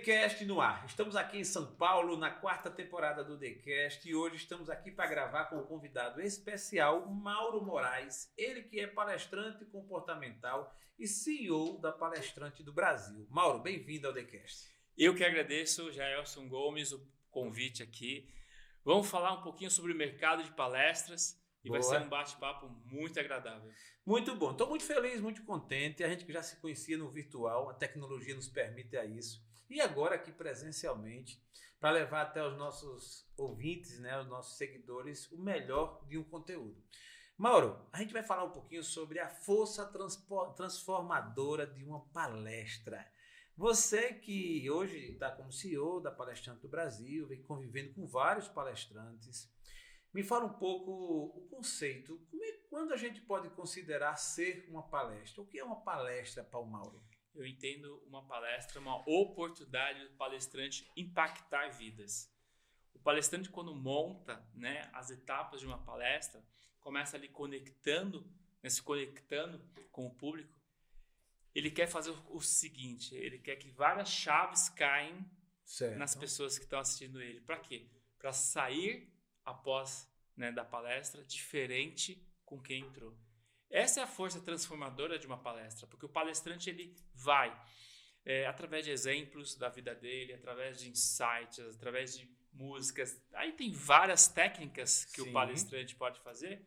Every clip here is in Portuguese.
TheCast no ar. Estamos aqui em São Paulo, na quarta temporada do TheCast, e hoje estamos aqui para gravar com um convidado especial, Mauro Moraes, ele que é palestrante comportamental e CEO da Palestrante do Brasil. Mauro, bem-vindo ao TheCast. Eu que agradeço, Jaelson Gomes, o convite aqui. Vamos falar um pouquinho sobre o mercado de palestras e vai ser um bate-papo muito agradável. Muito bom, estou muito feliz, muito contente. A gente que já se conhecia no virtual, a tecnologia nos permite a isso. E agora aqui presencialmente, para levar até os nossos ouvintes, né, os nossos seguidores, o melhor de um conteúdo. Mauro, a gente vai falar um pouquinho sobre a força transformadora de uma palestra. Você que hoje está como CEO da Palestrante do Brasil, vem convivendo com vários palestrantes, me fala um pouco o conceito. Quando a gente pode considerar ser uma palestra? O que é uma palestra para o Mauro? Eu entendo uma palestra, uma oportunidade do palestrante impactar vidas. O palestrante, quando monta, né, as etapas de uma palestra, começa ali se conectando com o público. Ele quer fazer o seguinte, ele quer que várias chaves caem nas pessoas que estão assistindo ele. Para quê? Para sair após, né, da palestra diferente com quem entrou. Essa é a força transformadora de uma palestra, porque o palestrante ele vai, através de exemplos da vida dele, através de insights, através de músicas. Aí tem várias técnicas que o palestrante pode fazer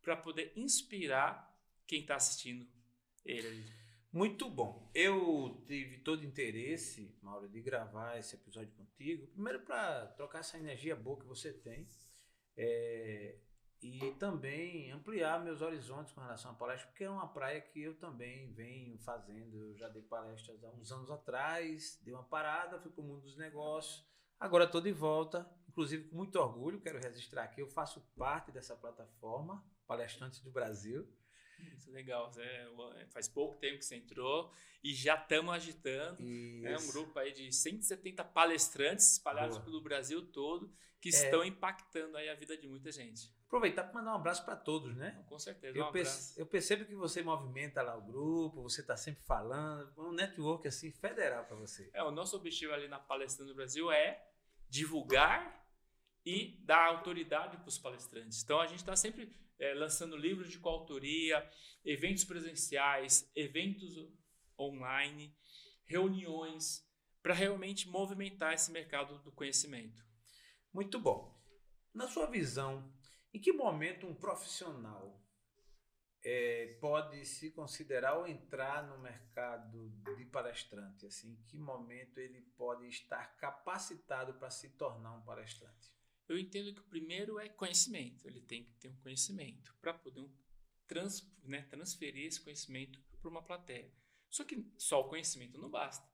para poder inspirar quem está assistindo ele. Muito bom. Eu tive todo interesse, Mauro, de gravar esse episódio contigo. Primeiro para trocar essa energia boa que você tem. E também ampliar meus horizontes com relação à palestra, porque é uma praia que eu também venho fazendo. Eu já dei palestras há uns anos atrás, dei uma parada, fui para o mundo dos negócios. Agora estou de volta, inclusive com muito orgulho, quero registrar aqui, eu faço parte dessa plataforma, Palestrantes do Brasil. Muito legal, faz pouco tempo que você entrou e já estamos agitando. É um grupo aí de 170 palestrantes espalhados pelo Brasil todo que estão impactando aí a vida de muita gente. Aproveitar para mandar um abraço para todos, né? Com certeza, eu percebo que você movimenta lá o grupo, você está sempre falando, um network assim federal para você. O nosso objetivo ali na Palestrante do Brasil é divulgar e dar autoridade para os palestrantes. Então a gente está sempre lançando livros de coautoria, eventos presenciais, eventos online, reuniões, para realmente movimentar esse mercado do conhecimento. Muito bom. Na sua visão, em que momento um profissional pode se considerar ou entrar no mercado de palestrante? Assim, em que momento ele pode estar capacitado para se tornar um palestrante? Eu entendo que o primeiro é conhecimento. Ele tem que ter um conhecimento para poder transferir esse conhecimento para uma plateia. Só que só o conhecimento não basta.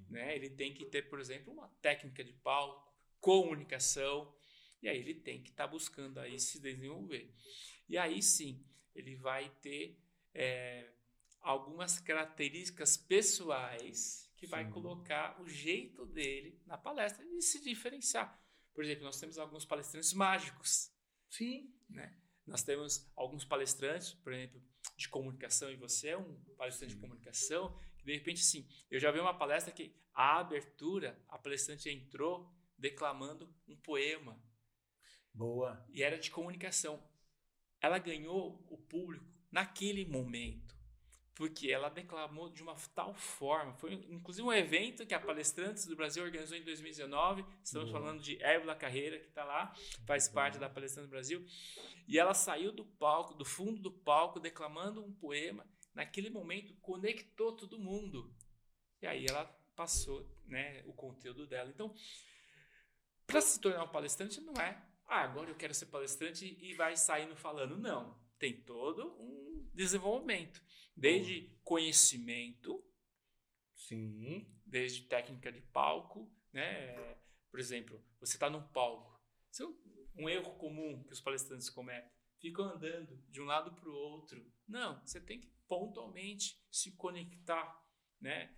Né? Ele tem que ter, por exemplo, uma técnica de palco, comunicação, e aí ele tem que estar buscando aí se desenvolver. E aí sim, ele vai ter algumas características pessoais que vai colocar o jeito dele na palestra e se diferenciar. Por exemplo, nós temos alguns palestrantes mágicos. Sim. Né? Nós temos alguns palestrantes, por exemplo, de comunicação, e você é um palestrante de comunicação, que de repente, sim, eu já vi uma palestra que a abertura, a palestrante entrou declamando um poema. Boa. E era de comunicação. Ela ganhou o público naquele momento, porque ela declamou de uma tal forma. Foi inclusive um evento que a Palestrantes do Brasil organizou em 2019. Estamos falando de Évila Carreira, que está lá, faz parte da Palestrante do Brasil. E ela saiu do palco, do fundo do palco, declamando um poema. Naquele momento, conectou todo mundo. E aí ela passou, né, o conteúdo dela. Então, para se tornar um palestrante, não é agora eu quero ser palestrante e vai saindo falando. Não, tem todo um desenvolvimento. Desde conhecimento, desde técnica de palco, né? Por exemplo, você está num palco. Um erro comum que os palestrantes cometem, ficam andando de um lado para o outro. Não, você tem que pontualmente se conectar, né,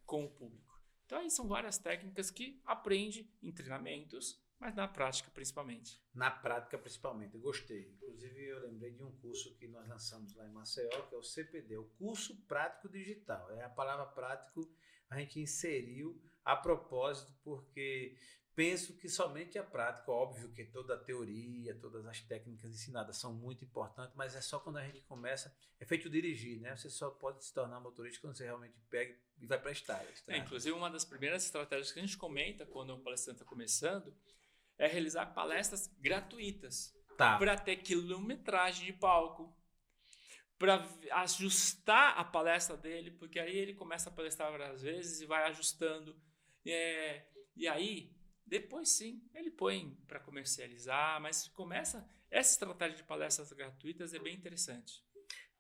com o público. Então, aí são várias técnicas que aprende em treinamentos, mas na prática principalmente. Na prática, principalmente. Eu gostei. Inclusive, eu lembrei de um curso que nós lançamos lá em Maceió, que é o CPD, o Curso Prático Digital. É a palavra prático a gente inseriu a propósito, porque penso que somente a prática, óbvio que toda a teoria, todas as técnicas ensinadas são muito importantes, mas é só quando a gente começa, é feito dirigir, né? Você só pode se tornar motorista quando você realmente pega e vai para a estrada. Inclusive, uma das primeiras estratégias que a gente comenta quando o palestrante está começando é realizar palestras gratuitas para ter quilometragem de palco, para ajustar a palestra dele, porque aí ele começa a palestrar várias vezes e vai ajustando. E aí, depois sim, ele põe para comercializar, mas começa. Essa estratégia de palestras gratuitas é bem interessante.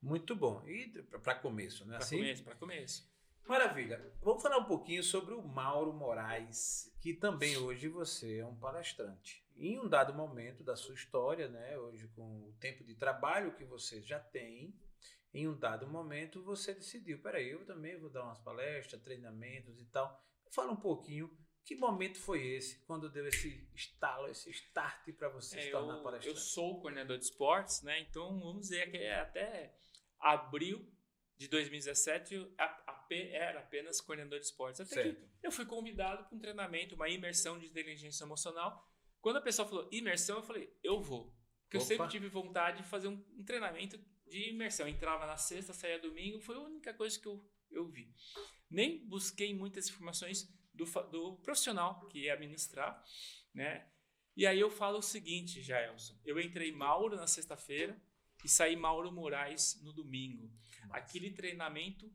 Muito bom. E para começo, né? Para começo. Maravilha. Vamos falar um pouquinho sobre o Mauro Moraes, que também hoje você é um palestrante. Em um dado momento da sua história, né, hoje com o tempo de trabalho que você já tem, em um dado momento você decidiu, peraí, eu também vou dar umas palestras, treinamentos e tal. Fala um pouquinho, que momento foi esse, quando deu esse estalo, esse start para você se tornar palestrante? Eu sou coordenador de esportes, né, então vamos dizer que até abril de 2017 era apenas coordenador de esportes. Até que eu fui convidado para um treinamento, uma imersão de inteligência emocional. Quando a pessoa falou imersão, eu falei, eu vou. Porque eu sempre tive vontade de fazer um treinamento de imersão. Eu entrava na sexta, saía domingo, foi a única coisa que eu vi. Nem busquei muitas informações do profissional que ia ministrar, né? E aí eu falo o seguinte, Jaelson, eu entrei Mauro na sexta-feira e saí Mauro Moraes no domingo. Nossa. Aquele treinamento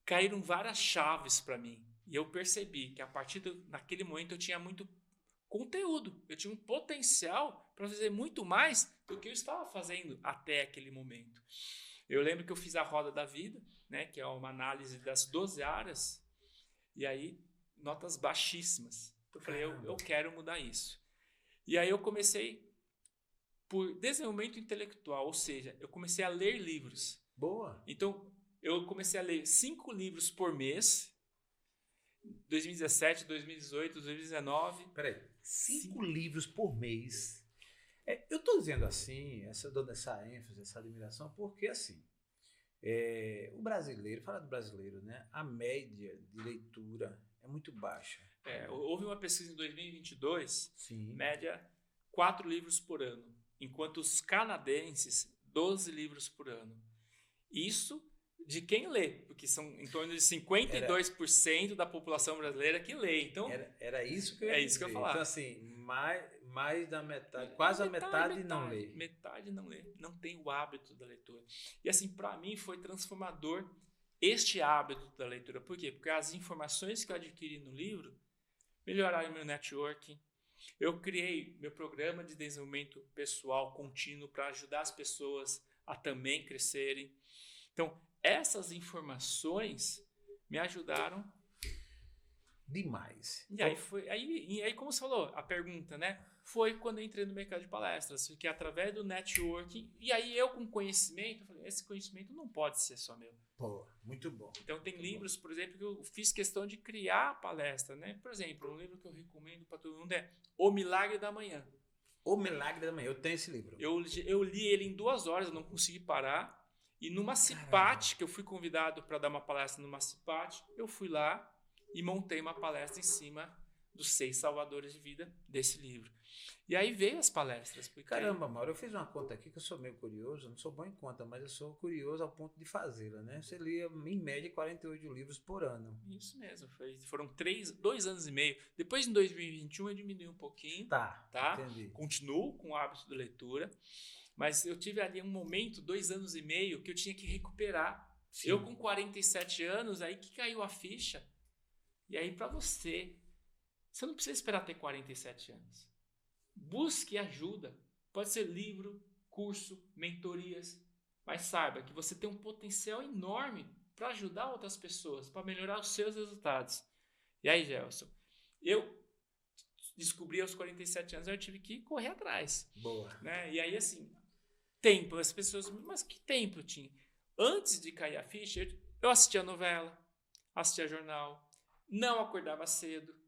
caíram várias chaves para mim. E eu percebi que a partir daquele momento eu tinha muito conteúdo. Eu tinha um potencial para fazer muito mais do que eu estava fazendo até aquele momento. Eu lembro que eu fiz a roda da vida, né, que é uma análise das 12 áreas, e aí notas baixíssimas. Eu falei, eu quero mudar isso. E aí eu comecei por desenvolvimento intelectual, ou seja, eu comecei a ler livros. Boa! Então, eu comecei a ler 5 livros por mês, 2017, 2018, 2019. Peraí, 5 livros por mês. Eu estou dizendo assim, dando essa ênfase, essa admiração, porque assim, o brasileiro, fala do brasileiro, né? A média de leitura é muito baixa. Houve uma pesquisa em 2022, Sim. Média 4 livros por ano, enquanto os canadenses, 12 livros por ano. Isso de quem lê, porque são em torno de 52% da população brasileira que lê. Então, era isso que eu ia dizer. Isso que eu ia falar. Então, assim, mais da metade, quase a metade não lê. Metade não lê, não tem o hábito da leitura. E assim, para mim foi transformador este hábito da leitura. Por quê? Porque as informações que eu adquiri no livro melhoraram meu networking. Eu criei meu programa de desenvolvimento pessoal contínuo para ajudar as pessoas a também crescerem. Então, essas informações me ajudaram demais. E aí, como você falou, a pergunta, né? Foi quando eu entrei no mercado de palestras, porque através do networking, e aí eu com conhecimento, eu falei, esse conhecimento não pode ser só meu. Pô, muito bom. Então tem livros, por exemplo, que eu fiz questão de criar a palestra, né? Por exemplo, um livro que eu recomendo para todo mundo é O Milagre da Manhã. O Milagre da Manhã, eu tenho esse livro. Eu li ele em 2 horas, eu não consegui parar. E numa CIPAT, que eu fui convidado para dar uma palestra numa CIPAT, eu fui lá e montei uma palestra em cima dos 6 salvadores de vida desse livro. E aí veio as palestras. Caramba, Mauro, eu fiz uma conta aqui que eu sou meio curioso, não sou bom em conta, mas eu sou curioso ao ponto de fazê-la, né? Você lia, em média, 48 livros por ano. Isso mesmo, foram 2 anos e meio. Depois, em 2021, eu diminui um pouquinho. Tá? Entendi. Continuo com o hábito de leitura, mas eu tive ali um momento, 2 anos e meio, que eu tinha que recuperar. Sim. Eu com 47 anos, aí que caiu a ficha. E aí, para você não precisa esperar ter 47 anos. Busque ajuda. Pode ser livro, curso, mentorias. Mas saiba que você tem um potencial enorme para ajudar outras pessoas, para melhorar os seus resultados. E aí, Gelson, eu descobri aos 47 anos, eu tive que correr atrás. Boa. Né? E aí, assim, tempo. As pessoas, mas que tempo eu tinha? Antes de cair a ficha, eu assistia novela, assistia jornal, não acordava cedo.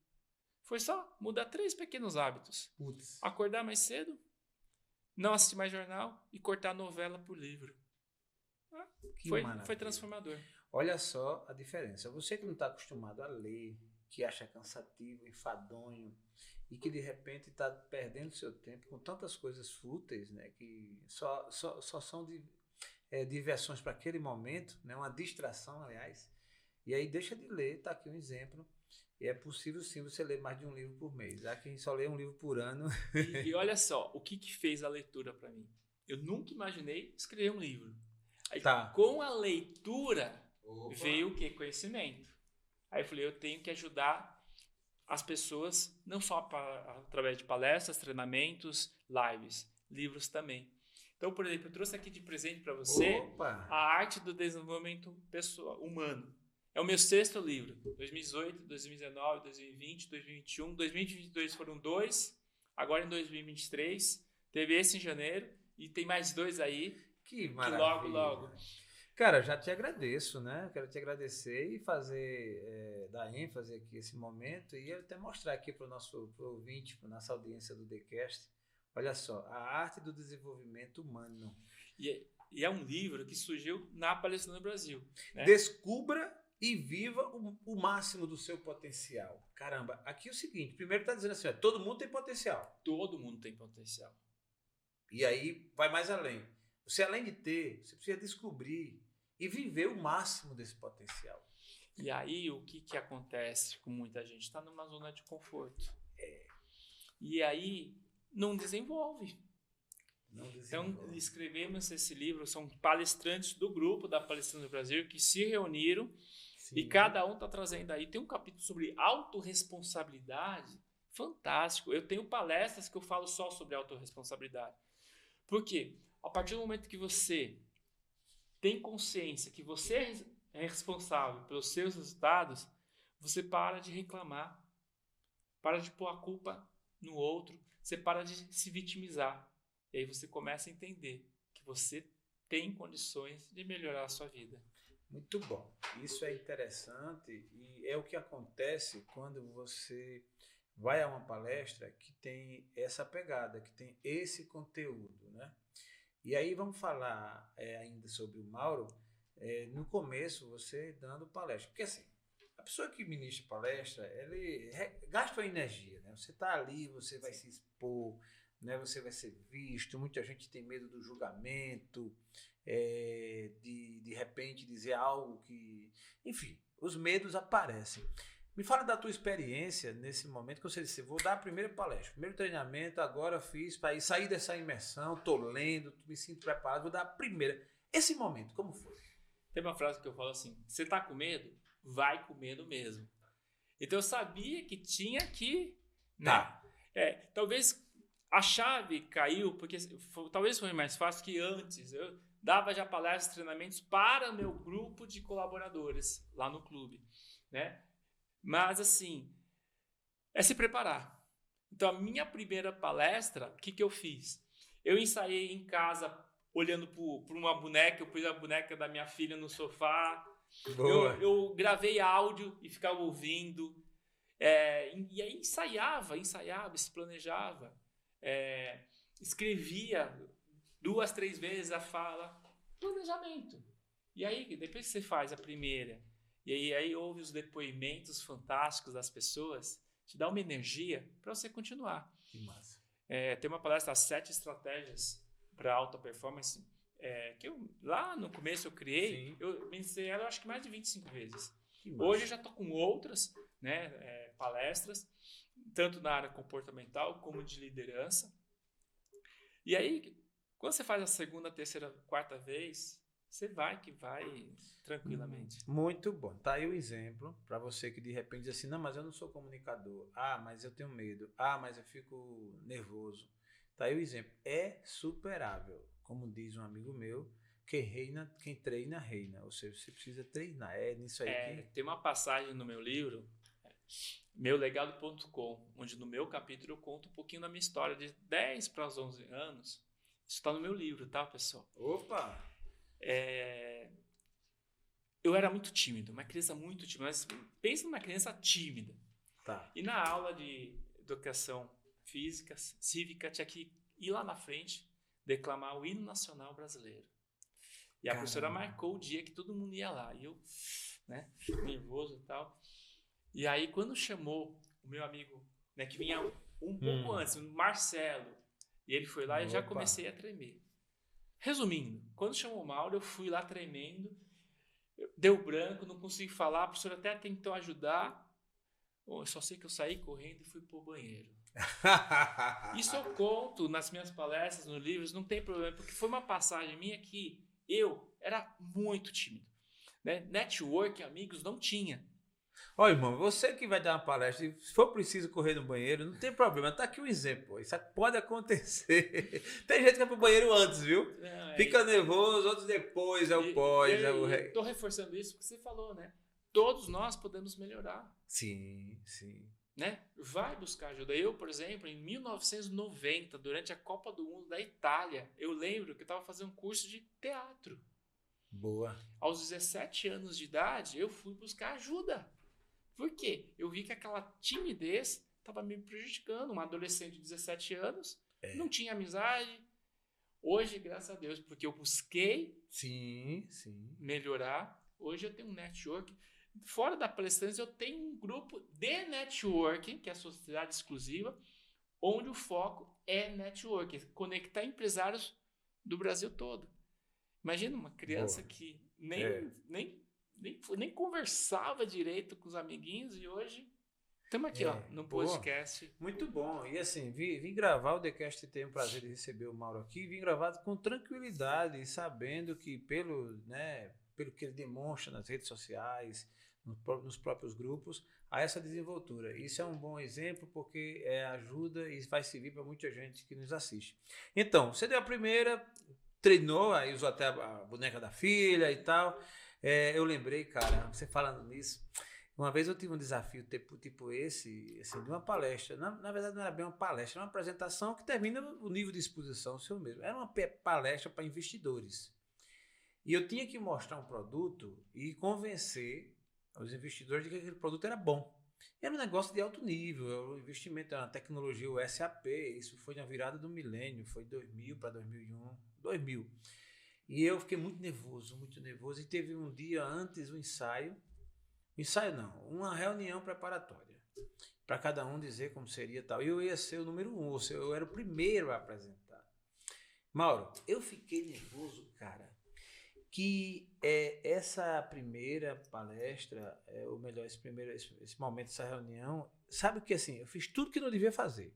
Foi só mudar 3 pequenos hábitos. Putz. Acordar mais cedo, não assistir mais jornal e cortar a novela por livro. Foi transformador. Olha só a diferença. Você que não está acostumado a ler, que acha cansativo, enfadonho, e que de repente está perdendo seu tempo com tantas coisas fúteis, né, que só são diversões para aquele momento, né, uma distração, aliás. E aí deixa de ler, está aqui um exemplo. E é possível sim você ler mais de um livro por mês. Há quem só lê um livro por ano. E olha só, o que fez a leitura para mim? Eu nunca imaginei escrever um livro. Aí, com a leitura, veio o quê? Conhecimento. Aí eu falei, eu tenho que ajudar as pessoas, não só através de palestras, treinamentos, lives, livros também. Então, por exemplo, eu trouxe aqui de presente para você a Arte do Desenvolvimento Pessoal, Humano. É o meu 6º livro, 2018, 2019, 2020, 2021, 2022 foram 2, agora em 2023, teve esse em janeiro e tem mais 2 aí, que maravilha. Logo. Cara, já te agradeço, né? Quero te agradecer e dar ênfase aqui esse momento e até mostrar aqui para o nosso ouvinte, para a nossa audiência do TheCast, olha só, a arte do desenvolvimento humano. E é um livro que surgiu na Palestrando no Brasil. Né? Descubra e viva o máximo do seu potencial. Caramba, aqui é o seguinte, primeiro está dizendo assim, todo mundo tem potencial. Todo mundo tem potencial. E aí vai mais além. Você, além de ter, você precisa descobrir e viver o máximo desse potencial. E aí, o que acontece com muita gente? Está numa zona de conforto. E aí, não desenvolve. Então, escrevemos esse livro, são palestrantes do grupo da Palestrando no Brasil que se reuniram. Sim. E cada um está trazendo aí. Tem um capítulo sobre autorresponsabilidade, fantástico. Eu tenho palestras que eu falo só sobre autorresponsabilidade. Por quê? A partir do momento que você tem consciência que você é responsável pelos seus resultados, você para de reclamar, para de pôr a culpa no outro, você para de se vitimizar. E aí você começa a entender que você tem condições de melhorar a sua vida. Muito bom. Isso é interessante e é o que acontece quando você vai a uma palestra que tem essa pegada, que tem esse conteúdo, né? E aí vamos falar ainda sobre o Mauro, no começo você dando palestra. Porque assim, a pessoa que ministra palestra, ele gasta uma energia, né? Você está ali, você vai se expor, né? Você vai ser visto, muita gente tem medo do julgamento, de repente dizer algo que... Enfim, os medos aparecem. Me fala da tua experiência nesse momento que você disse, vou dar a primeira palestra, primeiro treinamento, agora fiz para sair dessa imersão, estou lendo, me sinto preparado, vou dar a primeira. Esse momento, como foi? Tem uma frase que eu falo assim, você está com medo? Vai com medo mesmo. Então eu sabia que tinha que... Tá. Talvez a chave caiu, porque talvez foi mais fácil que antes. Eu dava já palestras, treinamentos para meu grupo de colaboradores lá no clube, né? Mas, assim, é se preparar. Então, a minha primeira palestra, o que eu fiz? Eu ensaiei em casa, olhando para uma boneca, eu pus a boneca da minha filha no sofá. Eu gravei áudio e ficava ouvindo. E aí ensaiava, se planejava. Escrevia 2, 3 vezes a fala. Planejamento. E aí, depois que você faz a primeira... E aí ouve os depoimentos fantásticos das pessoas, te dá uma energia para você continuar. Que massa. Tem uma palestra, 7 estratégias para alta performance, que lá no começo eu criei. Sim. Eu pensei ela acho que mais de 25 vezes. Hoje eu já estou com outras, né, palestras, tanto na área comportamental como de liderança. E aí, quando você faz a segunda, terceira, quarta vez... Você vai tranquilamente. Muito bom. Tá aí o exemplo para você que de repente diz assim, não, mas eu não sou comunicador. Ah, mas eu tenho medo. Ah, mas eu fico nervoso. Tá aí o exemplo. É superável. Como diz um amigo meu, quem treina, reina. Ou seja, você precisa treinar. É nisso aí Tem uma passagem no meu livro, meulegado.com, onde no meu capítulo eu conto um pouquinho da minha história de 10 para os 11 anos. Isso está no meu livro, tá, pessoal? Opa! Eu era muito tímido, uma criança muito tímida, mas pensa numa criança tímida. Tá. E na aula de educação física, cívica, tinha que ir lá na frente declamar o hino nacional brasileiro. E a professora marcou o dia que todo mundo ia lá. E eu, né, nervoso e tal. E aí, quando chamou o meu amigo, né, que vinha um pouco antes, o Marcelo, e ele foi lá e eu já comecei a tremer. Resumindo, quando chamou o Mauro, eu fui lá tremendo, deu branco, não consegui falar, a professora até tentou ajudar. Eu só sei que eu saí correndo e fui pro banheiro. Isso eu conto nas minhas palestras, nos livros, não tem problema, porque foi uma passagem minha que eu era muito tímido. Né? Network, amigos, não tinha. Olha, irmão, você que vai dar uma palestra, se for preciso correr no banheiro, não tem problema. Tá aqui um exemplo. Isso pode acontecer. Tem gente que vai pro banheiro antes, viu? Não, fica nervoso, outros depois, é o pós. Tô reforçando isso porque você falou, né? Todos nós podemos melhorar. Sim, sim. Né? Vai buscar ajuda. Eu, por exemplo, em 1990, durante a Copa do Mundo da Itália, eu lembro que eu estava fazendo um curso de teatro. Boa. Aos 17 anos de idade, eu fui buscar ajuda. Por quê? Eu vi que aquela timidez estava me prejudicando. Uma adolescente de 17 anos, não tinha amizade. Hoje, graças a Deus, porque eu busquei melhorar, hoje eu tenho um network. Fora da palestrância, eu tenho um grupo de networking, que é a sociedade exclusiva, onde o foco é networking, conectar empresários do Brasil todo. Imagina uma criança que nem conversava direito com os amiguinhos e hoje estamos aqui no podcast. Muito bom. E assim, vim gravar o TheCast, tenho o prazer de receber o Mauro aqui, vim gravar com tranquilidade, sabendo que pelo que ele demonstra nas redes sociais, nos próprios grupos, há essa desenvoltura. Isso é um bom exemplo porque ajuda e vai servir para muita gente que nos assiste. Então, você deu a primeira, treinou, aí usou até a boneca da filha e tal. Eu lembrei, cara, você falando nisso, uma vez eu tive um desafio tipo esse, assim, de uma palestra. Na verdade, não era bem uma palestra, era uma apresentação que termina o nível de exposição seu mesmo. Era uma palestra para investidores. E eu tinha que mostrar um produto e convencer os investidores de que aquele produto era bom. Era um negócio de alto nível, o investimento era uma tecnologia, o SAP, isso foi na virada do milênio, foi 2000 para 2001, 2000. E eu fiquei muito nervoso, e teve um dia antes um ensaio não, uma reunião preparatória, para cada um dizer como seria e tal. E eu ia ser o número 1, ou seja, eu era o primeiro a apresentar. Mauro, eu fiquei nervoso, cara, que essa primeira palestra, ou melhor, esse momento, essa reunião, sabe que assim, eu fiz tudo que não devia fazer.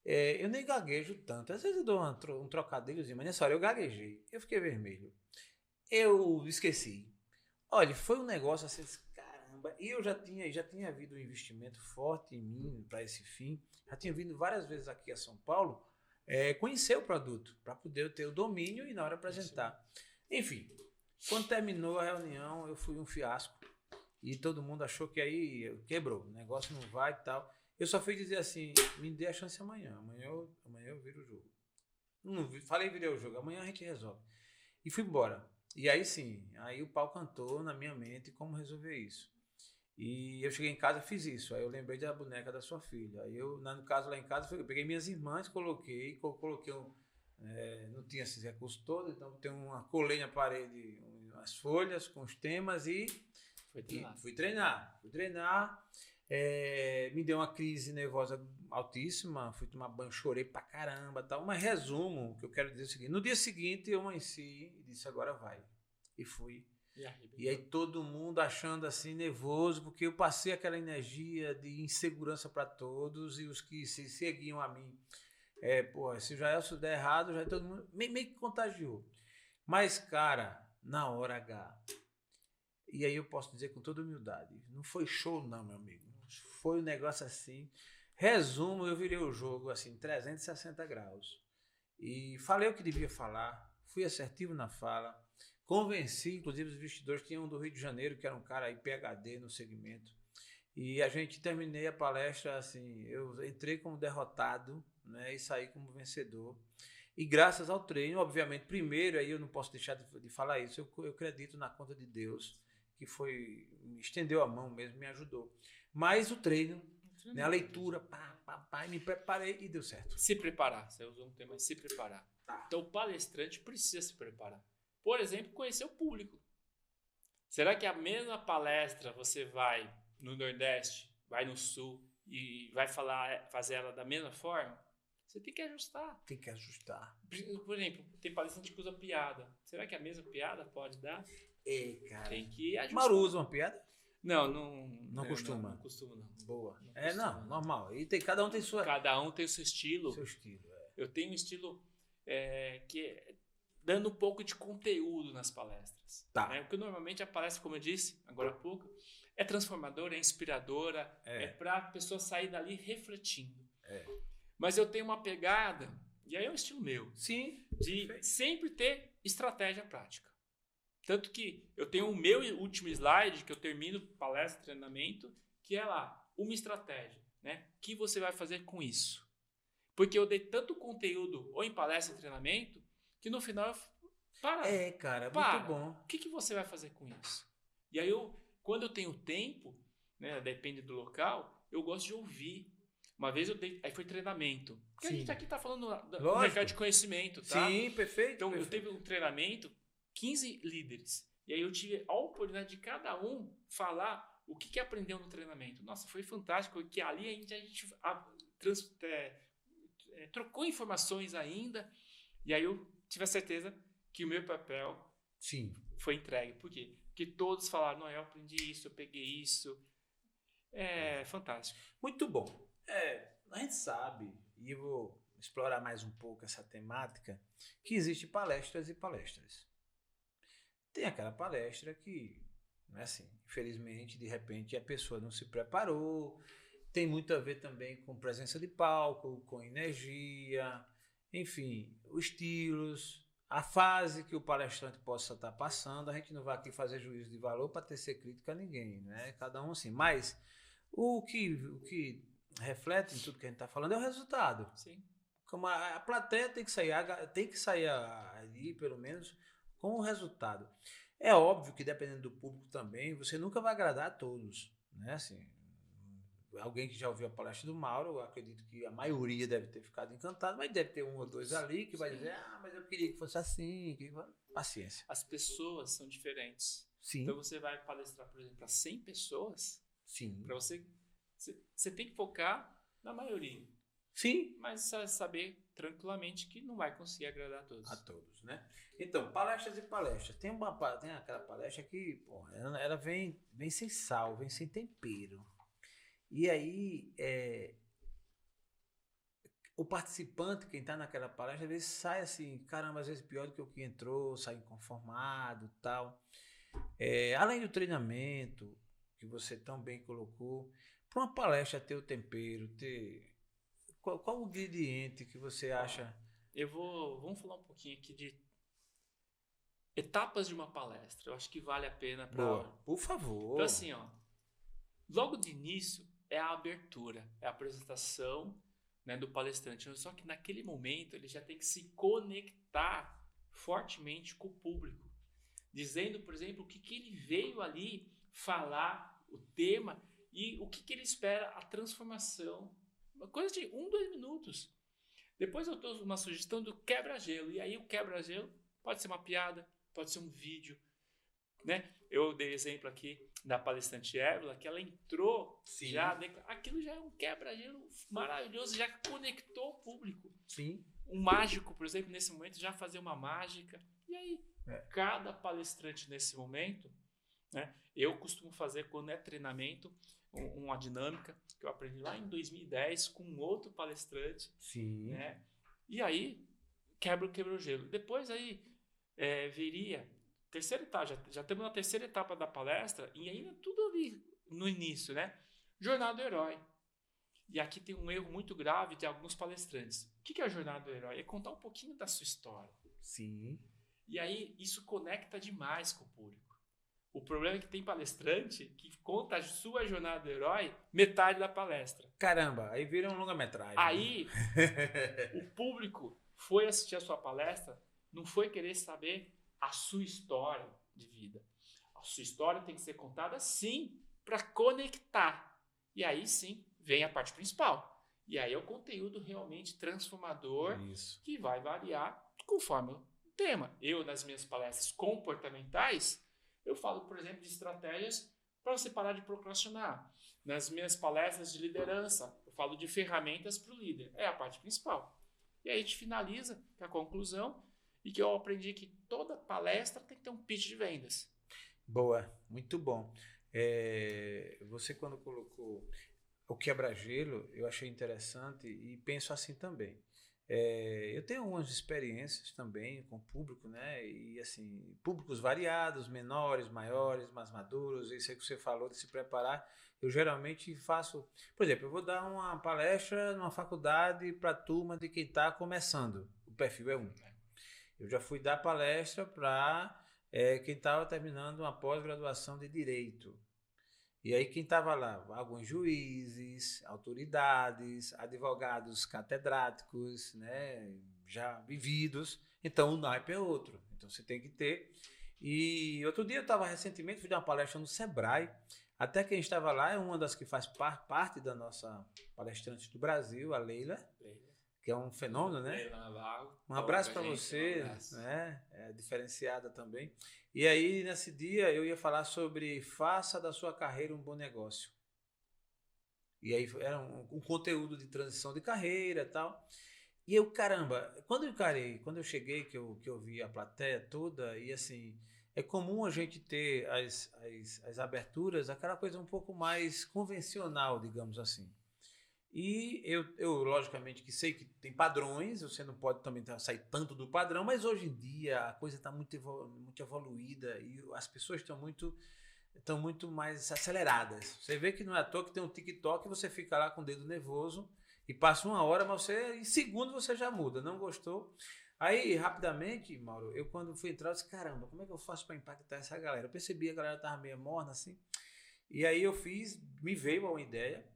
Eu nem gaguejo tanto, às vezes eu dou um trocadilhozinho, mas nessa hora eu gaguejei, eu fiquei vermelho, eu esqueci. Olha, foi um negócio assim, caramba, e eu já tinha havido um investimento forte em mim para esse fim, já tinha vindo várias vezes aqui a São Paulo, conhecer o produto, para poder ter o domínio e na hora apresentar. Enfim, quando terminou a reunião, eu fui um fiasco e todo mundo achou que aí quebrou, o negócio não vai e tal. Eu só fui dizer assim, me dê a chance amanhã eu viro o jogo. Não virei o jogo, amanhã a gente resolve. E fui embora. E aí sim, aí o pau cantou na minha mente como resolver isso. E eu cheguei em casa e fiz isso. Aí eu lembrei da boneca da sua filha. Aí eu, no caso lá em casa, eu peguei minhas irmãs, coloquei não tinha esses recursos todos, então tem colei na parede as folhas com os temas e fui treinar. Me deu uma crise nervosa altíssima, fui tomar banho, chorei pra caramba, tal. Mas resumo, o que eu quero dizer é o seguinte: no dia seguinte eu amanheci e disse agora vai. E fui. E aí todo mundo achando assim nervoso, porque eu passei aquela energia de insegurança para todos e os que se seguiam a mim. Se o Jaelson der errado, já todo mundo meio que contagiou. Mas, cara, na hora H, e aí eu posso dizer com toda humildade, não foi show não, meu amigo. Foi um negócio assim. Resumo, eu virei o jogo assim, 360 graus. E falei o que devia falar, fui assertivo na fala, convenci, inclusive, os investidores. Tinha um do Rio de Janeiro, que era um cara aí, PhD no segmento. E a gente terminei a palestra assim, eu entrei como derrotado, né, e saí como vencedor. E graças ao treino, obviamente, primeiro, aí eu não posso deixar de falar isso, eu acredito na conta de Deus, que me estendeu a mão mesmo, me ajudou. mas o treino, né, a leitura, me preparei e deu certo. Se preparar, você usou um tema, se preparar. Tá. Então, o palestrante precisa se preparar. Por exemplo, conhecer o público. Será que a mesma palestra você vai no Nordeste, vai no Sul e vai fazer ela da mesma forma? Você tem que ajustar. Tem que ajustar. Por exemplo, tem palestrante que usa piada. Será que a mesma piada pode dar? Cara. Tem que ajustar. Maru usa uma piada? Não costuma. Não costuma, não. Boa. Não, Normal. E cada um tem sua... Cada um tem o seu estilo. Eu tenho um estilo que é dando um pouco de conteúdo nas palestras. Tá. Né? Porque normalmente a palestra, como eu disse agora há pouco, é transformadora, é inspiradora, é para a pessoa sair dali refletindo. Mas eu tenho uma pegada, e aí é um estilo meu, sim, de sempre ter estratégia prática. Tanto que eu tenho o meu último slide, que eu termino palestra, treinamento, que é lá, uma estratégia. Né? O que você vai fazer com isso? Porque eu dei tanto conteúdo, ou em palestra ou treinamento, que no final eu cara, para. muito bom. O que você vai fazer com isso? E aí, quando eu tenho tempo, né, depende do local, eu gosto de ouvir. Uma vez aí foi treinamento. Porque a gente aqui está falando do mercado de conhecimento, tá? Sim, perfeito. Então, eu teve um treinamento, 15 líderes. E aí eu tive a oportunidade de cada um falar o que aprendeu no treinamento. Nossa, foi fantástico, que ali a gente trocou informações ainda. E aí eu tive a certeza que o meu papel foi entregue. Por quê? Porque todos falaram, não, eu aprendi isso, eu peguei isso. É fantástico. Muito bom. A gente sabe, e eu vou explorar mais um pouco essa temática, que existe palestras e palestras. Tem aquela palestra que, não é assim, infelizmente, de repente a pessoa não se preparou, tem muito a ver também com presença de palco, com energia, enfim, os estilos, a fase que o palestrante possa estar passando. A gente não vai aqui fazer juízo de valor para tecer crítica a ninguém, né? Cada um assim, mas o que reflete em tudo que a gente está falando é o resultado. Sim. Como a plateia tem que sair ali, pelo menos, com o resultado. É óbvio que, dependendo do público também, você nunca vai agradar a todos, né? Assim, alguém que já ouviu a palestra do Mauro, eu acredito que a maioria deve ter ficado encantado, mas deve ter um ou dois ali que vai dizer, mas eu queria que fosse assim, paciência. As pessoas são diferentes. Sim. Então você vai palestrar, por exemplo, para 100 pessoas, para você tem que focar na maioria. Sim. Mas saber tranquilamente que não vai conseguir agradar a todos. A todos, né? Então, palestras e palestras. Tem aquela palestra que, ela vem sem sal, vem sem tempero. E aí, o participante, quem está naquela palestra, às vezes sai assim, caramba, às vezes pior do que o que entrou, sai inconformado e tal. Além do treinamento, que você tão bem colocou, para uma palestra ter o tempero, qual o ingrediente que você acha? Vamos falar um pouquinho aqui de etapas de uma palestra. Eu acho que vale a pena para... Por favor. Então assim, logo de início é a abertura, é a apresentação, né, do palestrante. Só que naquele momento ele já tem que se conectar fortemente com o público, dizendo, por exemplo, o que ele veio ali falar, o tema e o que ele espera, a transformação. Uma coisa de 1-2 minutos. Depois eu dou uma sugestão do quebra-gelo. E aí o quebra-gelo pode ser uma piada, pode ser um vídeo, né? Eu dei exemplo aqui da palestrante Évila, que ela entrou, aquilo já é um quebra-gelo maravilhoso, já conectou o público. Sim. Um mágico, por exemplo, nesse momento, já fazer uma mágica. E aí, cada palestrante nesse momento, né? Eu costumo fazer, quando é treinamento, uma dinâmica que eu aprendi lá em 2010 com um outro palestrante. Sim. Né? E aí, quebra o gelo. Depois aí, viria terceira etapa, já temos na terceira etapa da palestra, e ainda tudo ali no início, né? Jornada do herói. E aqui tem um erro muito grave de alguns palestrantes. O que é a jornada do herói? É contar um pouquinho da sua história. Sim. E aí, isso conecta demais com o público. O problema é que tem palestrante que conta a sua jornada do herói metade da palestra. Caramba, aí vira um longa-metragem. Aí, o público foi assistir a sua palestra, não foi querer saber a sua história de vida. A sua história tem que ser contada, sim, para conectar. E aí sim, vem a parte principal. E aí é o conteúdo realmente transformador que vai variar conforme o tema. Eu, nas minhas palestras comportamentais, eu falo, por exemplo, de estratégias para você parar de procrastinar. Nas minhas palestras de liderança, eu falo de ferramentas para o líder. É a parte principal. E aí a gente finaliza com a conclusão e que eu aprendi que toda palestra tem que ter um pitch de vendas. Boa, muito bom. Você quando colocou o quebra-gelo, eu achei interessante e penso assim também. Eu tenho algumas experiências também com o público, né? E assim, públicos variados, menores, maiores, mais maduros, isso aí que você falou de se preparar. Eu geralmente faço, por exemplo, eu vou dar uma palestra numa faculdade para a turma de quem está começando. O perfil é um. Eu já fui dar palestra para quem estava terminando uma pós-graduação de Direito. E aí quem estava lá? Alguns juízes, autoridades, advogados catedráticos, né, já vividos. Então o naipe é outro. Então você tem que ter. E outro dia eu estava recentemente, fui dar uma palestra no Sebrae. Até quem estava lá é uma das que faz parte da nossa palestrante do Brasil, a Leila. Que é um fenômeno, né? Um abraço para você, né? É diferenciada também. E aí, nesse dia, eu ia falar sobre faça da sua carreira um bom negócio. E aí, era um conteúdo de transição de carreira e tal. E eu, caramba, quando eu cheguei, que eu vi a plateia toda, e assim, é comum a gente ter as aberturas, aquela coisa um pouco mais convencional, digamos assim. E eu logicamente que sei que tem padrões, você não pode também sair tanto do padrão, mas hoje em dia a coisa está muito evoluída e as pessoas estão muito mais aceleradas. Você vê que não é à toa que tem um TikTok e você fica lá com o dedo nervoso e passa uma hora, mas em segundo você já muda, não gostou? Aí, rapidamente, Mauro, eu quando fui entrar, eu disse, caramba, como é que eu faço para impactar essa galera? Eu percebi que a galera estava meio morna assim, e aí me veio uma ideia.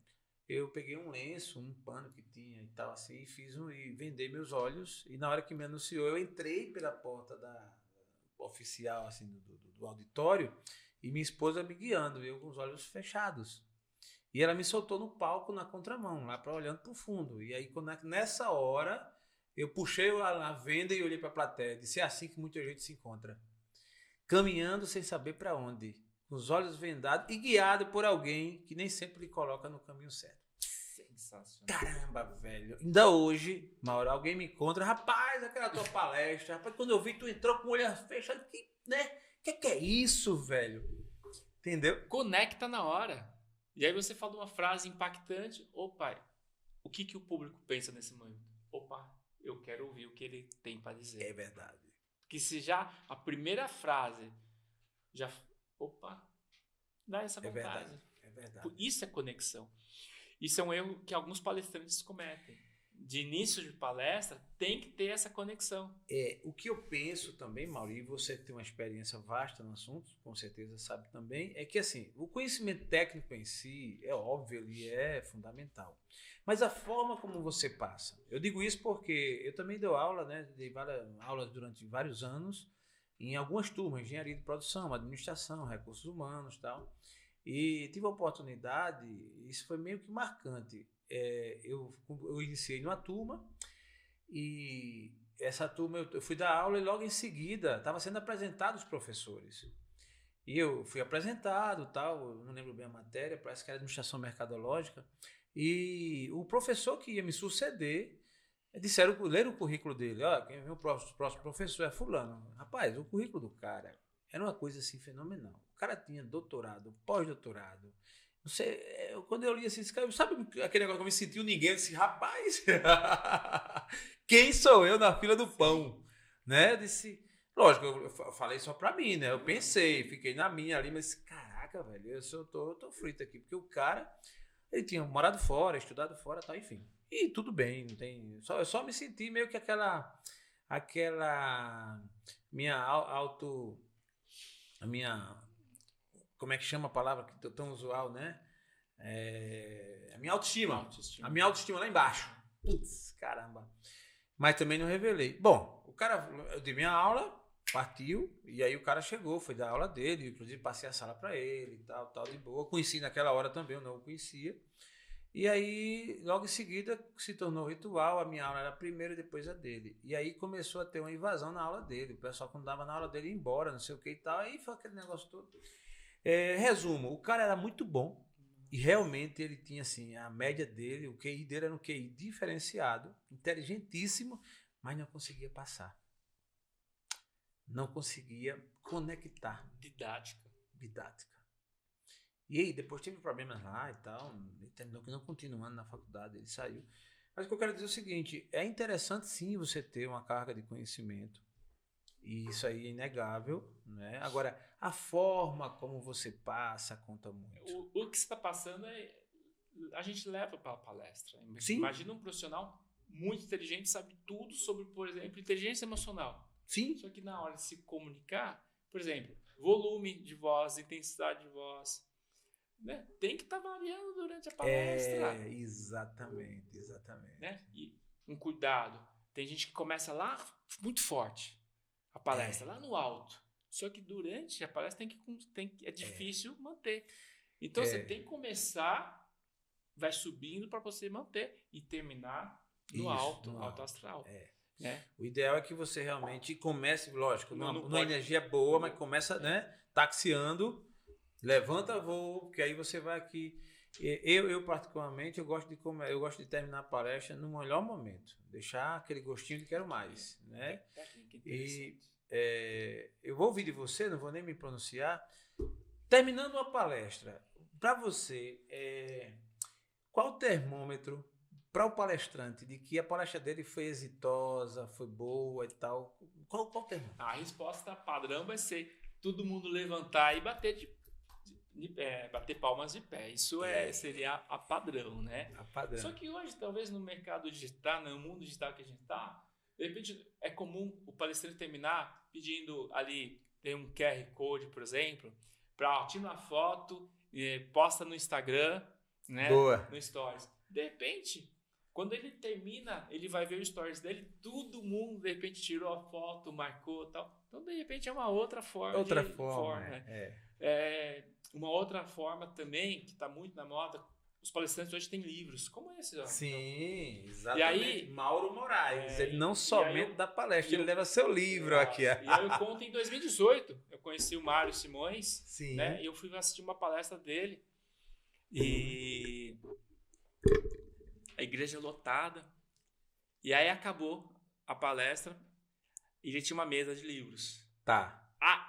Eu peguei um lenço, um pano que tinha e tal assim, e vendei meus olhos. E na hora que me anunciou, eu entrei pela porta da oficial assim do auditório e minha esposa me guiando, eu com os olhos fechados. E ela me soltou no palco na contramão, lá para olhando para o fundo. E aí nessa hora eu puxei a venda e olhei para a plateia. Disse, é assim que muita gente se encontra, caminhando sem saber para onde, com os olhos vendados e guiado por alguém que nem sempre lhe coloca no caminho certo. Caramba, velho. Ainda hoje, Mauro, alguém me encontra, rapaz, aquela tua palestra, rapaz, quando eu vi tu entrou com o olho fechado, né? Que é isso, velho? Entendeu? Conecta na hora. E aí você fala uma frase impactante, opa, o que o público pensa nesse momento? Opa, eu quero ouvir o que ele tem para dizer. É verdade. Porque se já a primeira frase já, opa, dá essa vontade. É verdade. Isso é conexão. Isso é um erro que alguns palestrantes cometem. De início de palestra, tem que ter essa conexão. O que eu penso também, Mauri, e você que tem uma experiência vasta no assunto, com certeza sabe também, é que assim, o conhecimento técnico em si, é óbvio, ele é fundamental. Mas a forma como você passa. Eu digo isso porque eu também dou aula, né? Dei várias aulas durante vários anos, em algumas turmas, engenharia de produção, administração, recursos humanos e tal. E tive a oportunidade, isso foi meio que marcante. Eu iniciei numa turma e essa turma eu fui dar aula e logo em seguida estava sendo apresentado os professores. E eu fui apresentado, tal, não lembro bem a matéria, parece que era administração mercadológica. E o professor que ia me suceder, leram o currículo dele. Quem é o próximo professor é fulano. Rapaz, o currículo do cara era uma coisa assim fenomenal. O cara tinha doutorado, pós-doutorado. Não sei, quando eu li assim, sabe aquele negócio que eu me senti ninguém? Eu disse, rapaz, quem sou eu na fila do pão? Né? Eu disse, lógico, eu falei só pra mim, né? Eu pensei, fiquei na minha ali, mas caraca, velho, eu tô frito aqui, porque o cara, ele tinha morado fora, estudado fora, tal, enfim. E tudo bem, não tem. Eu só me senti meio que aquela minha a minha, como é que chama a palavra que tão usual, né? A minha autoestima. A minha autoestima lá embaixo. Putz, caramba. Mas também não revelei. Bom, o cara, eu dei minha aula, partiu, e aí o cara chegou, foi dar aula dele, inclusive passei a sala para ele e tal, de boa. Conheci naquela hora também, eu não o conhecia. E aí, logo em seguida, se tornou ritual, a minha aula era a primeira e depois a dele. E aí começou a ter uma invasão na aula dele, o pessoal quando dava na aula dele ia embora, não sei o que e tal, aí foi aquele negócio todo. Resumo, o cara era muito bom, e realmente ele tinha assim, a média dele, o QI dele era um QI diferenciado, inteligentíssimo, mas não conseguia passar. Não conseguia conectar. Didática. E aí, depois teve problemas lá e tal, ele terminou que não continuando na faculdade, ele saiu. Mas o que eu quero dizer é o seguinte, é interessante sim você ter uma carga de conhecimento, e isso aí é inegável, né? Agora, a forma como você passa conta muito. O que você está passando a gente leva para a palestra. Sim. Imagina um profissional muito inteligente, sabe tudo sobre, por exemplo, inteligência emocional. Sim. Só que na hora de se comunicar, por exemplo, volume de voz, intensidade de voz, né? Tem que estar variando durante a palestra. Exatamente. Né? E um cuidado. Tem gente que começa lá muito forte, a palestra, lá no alto. Só que durante a palestra é difícil manter. Então você tem que começar, vai subindo para você manter e terminar no alto astral. Né? O ideal é que você realmente comece, lógico, numa energia boa, mas começa, né, taxiando, levanta voo, porque aí você vai aqui. Eu particularmente, eu gosto de terminar a palestra no melhor momento, deixar aquele gostinho de quero mais, né? E eu vou ouvir de você, não vou nem me pronunciar. Terminando a palestra, para você, qual o termômetro para o palestrante de que a palestra dele foi exitosa, foi boa e tal? Qual o termômetro? A resposta padrão vai ser todo mundo levantar e bater bater palmas de pé. Isso seria a padrão, né? A padrão. Só que hoje, talvez no mercado digital, no mundo digital que a gente está, de repente é comum o palestrante terminar pedindo ali, tem um QR Code, por exemplo, para tira uma foto, posta no Instagram, né? Boa. No Stories. De repente, quando ele termina, ele vai ver o Stories dele, todo mundo de repente tirou a foto, marcou e tal. Então, de repente, é uma outra forma. Uma outra forma também, que está muito na moda, os palestrantes hoje têm livros, como esse. Ó. Sim, exatamente. E aí, Mauro Moraes, ele não somente dá palestra, ele leva seu livro aqui. E aí eu conto em 2018, eu conheci o Mário Simões, sim. Né, e eu fui assistir uma palestra dele, e a igreja lotada, e aí acabou a palestra, e ele tinha uma mesa de livros. Tá.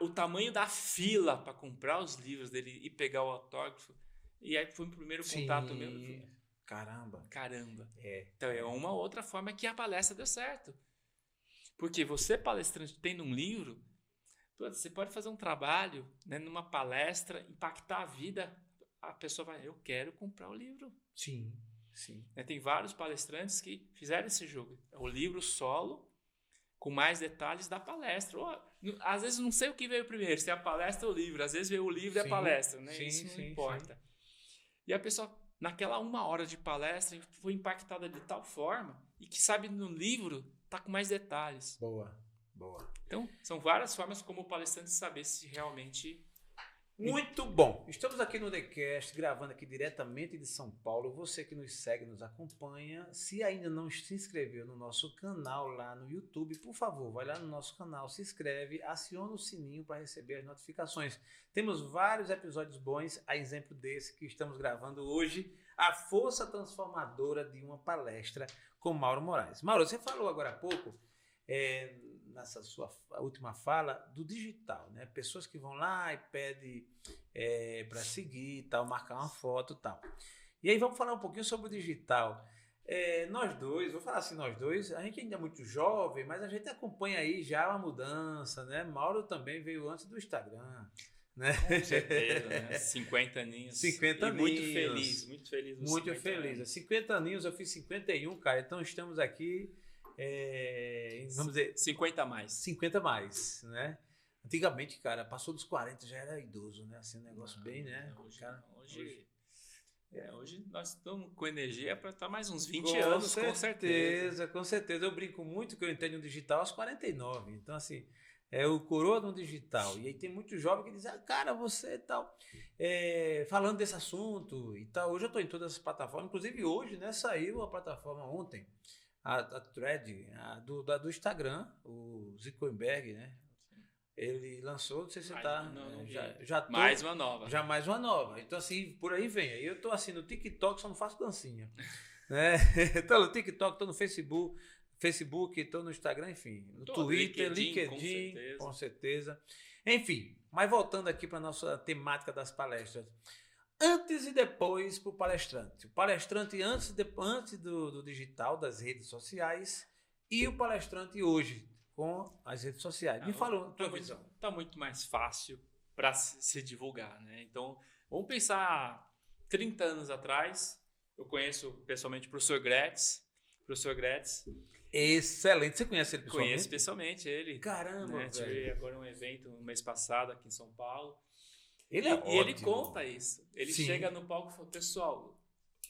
O tamanho da fila para comprar os livros dele e pegar o autógrafo. E aí foi o primeiro contato meu. Caramba. Então é uma outra forma que a palestra deu certo. Porque você, palestrante, tendo um livro, você pode fazer um trabalho, né, numa palestra, impactar a vida. A pessoa vai, eu quero comprar o livro. Sim. Tem vários palestrantes que fizeram esse jogo. O livro solo, com mais detalhes da palestra. Às vezes não sei o que veio primeiro, se é a palestra ou o livro. Às vezes veio o livro e a palestra, né? Isso não importa. E a pessoa, naquela 1 hora de palestra, foi impactada de tal forma e que sabe no livro tá com mais detalhes. Boa. Então, são várias formas como o palestrante saber se realmente... Muito bom. Estamos aqui no TheCast, gravando aqui diretamente de São Paulo. Você que nos segue, nos acompanha. Se ainda não se inscreveu no nosso canal lá no YouTube, por favor, vai lá no nosso canal, se inscreve, aciona o sininho para receber as notificações. Temos vários episódios bons, a exemplo desse que estamos gravando hoje, a força transformadora de uma palestra com Mauro Moraes. Mauro, você falou agora há pouco, nessa sua última fala, do digital, né? Pessoas que vão lá e pedem para seguir, tal, marcar uma foto e tal. E aí vamos falar um pouquinho sobre o digital. Nós dois, vou falar assim, nós dois, a gente ainda é muito jovem, mas a gente acompanha aí já uma mudança, né? Mauro também veio antes do Instagram, né? Com certeza, né? 50 aninhos. 50 aninhos. Muito feliz. Muito feliz. 50 aninhos, eu fiz 51, cara, então estamos aqui... vamos dizer 50 mais. 50 mais, né? Antigamente, cara, passou dos 40 já era idoso, né? Assim, um negócio bem, né? Hoje nós estamos com energia para estar mais uns 20 anos, com certeza. Com certeza. Eu brinco muito que eu entrei no digital aos 49. Então, assim, é o coroa no digital. E aí tem muitos jovens que dizem, cara, você tal, falando desse assunto e tal. Hoje eu estou em todas as plataformas, inclusive hoje, né, saiu a plataforma ontem, a thread do Instagram, o Zuckerberg, né? Ele lançou, não sei se você tá. Não vi. Já tô, Mais uma nova. Já mais uma nova. Então, assim, por aí vem. Aí eu tô assim no TikTok, só não faço dancinha. Né? Tô no TikTok, tô no Facebook, tô no Instagram, enfim. No Twitter, LinkedIn, com certeza. Enfim, mas voltando aqui para nossa temática das palestras. Antes e depois para o palestrante. O palestrante antes do digital, das redes sociais, e o palestrante hoje, com as redes sociais. Me fala a tua visão. Está muito mais fácil para se divulgar, né? Então, vamos pensar 30 anos atrás. Eu conheço pessoalmente o professor Gretz. Excelente. Você conhece ele pessoalmente? Conheço pessoalmente ele. Caramba, né? Tive agora um evento no mês passado aqui em São Paulo. Ele e ele conta isso. Ele chega no palco e fala, pessoal,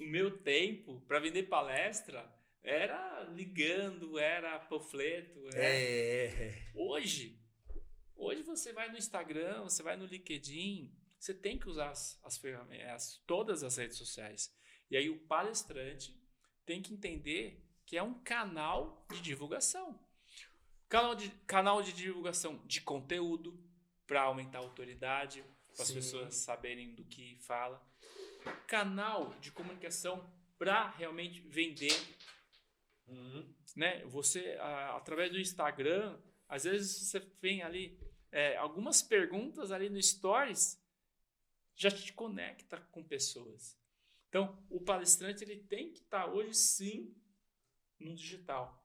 o meu tempo para vender palestra era ligando, era panfleto. Hoje você vai no Instagram, você vai no LinkedIn, você tem que usar as ferramentas, todas as redes sociais. E aí o palestrante tem que entender que é um canal de divulgação. Canal de divulgação de conteúdo para aumentar a autoridade, para as pessoas saberem do que fala. Canal de comunicação para realmente vender. Né? Você, através do Instagram, às vezes você vem ali, algumas perguntas ali no Stories já te conecta com pessoas. Então, o palestrante ele tem que estar hoje sim no digital.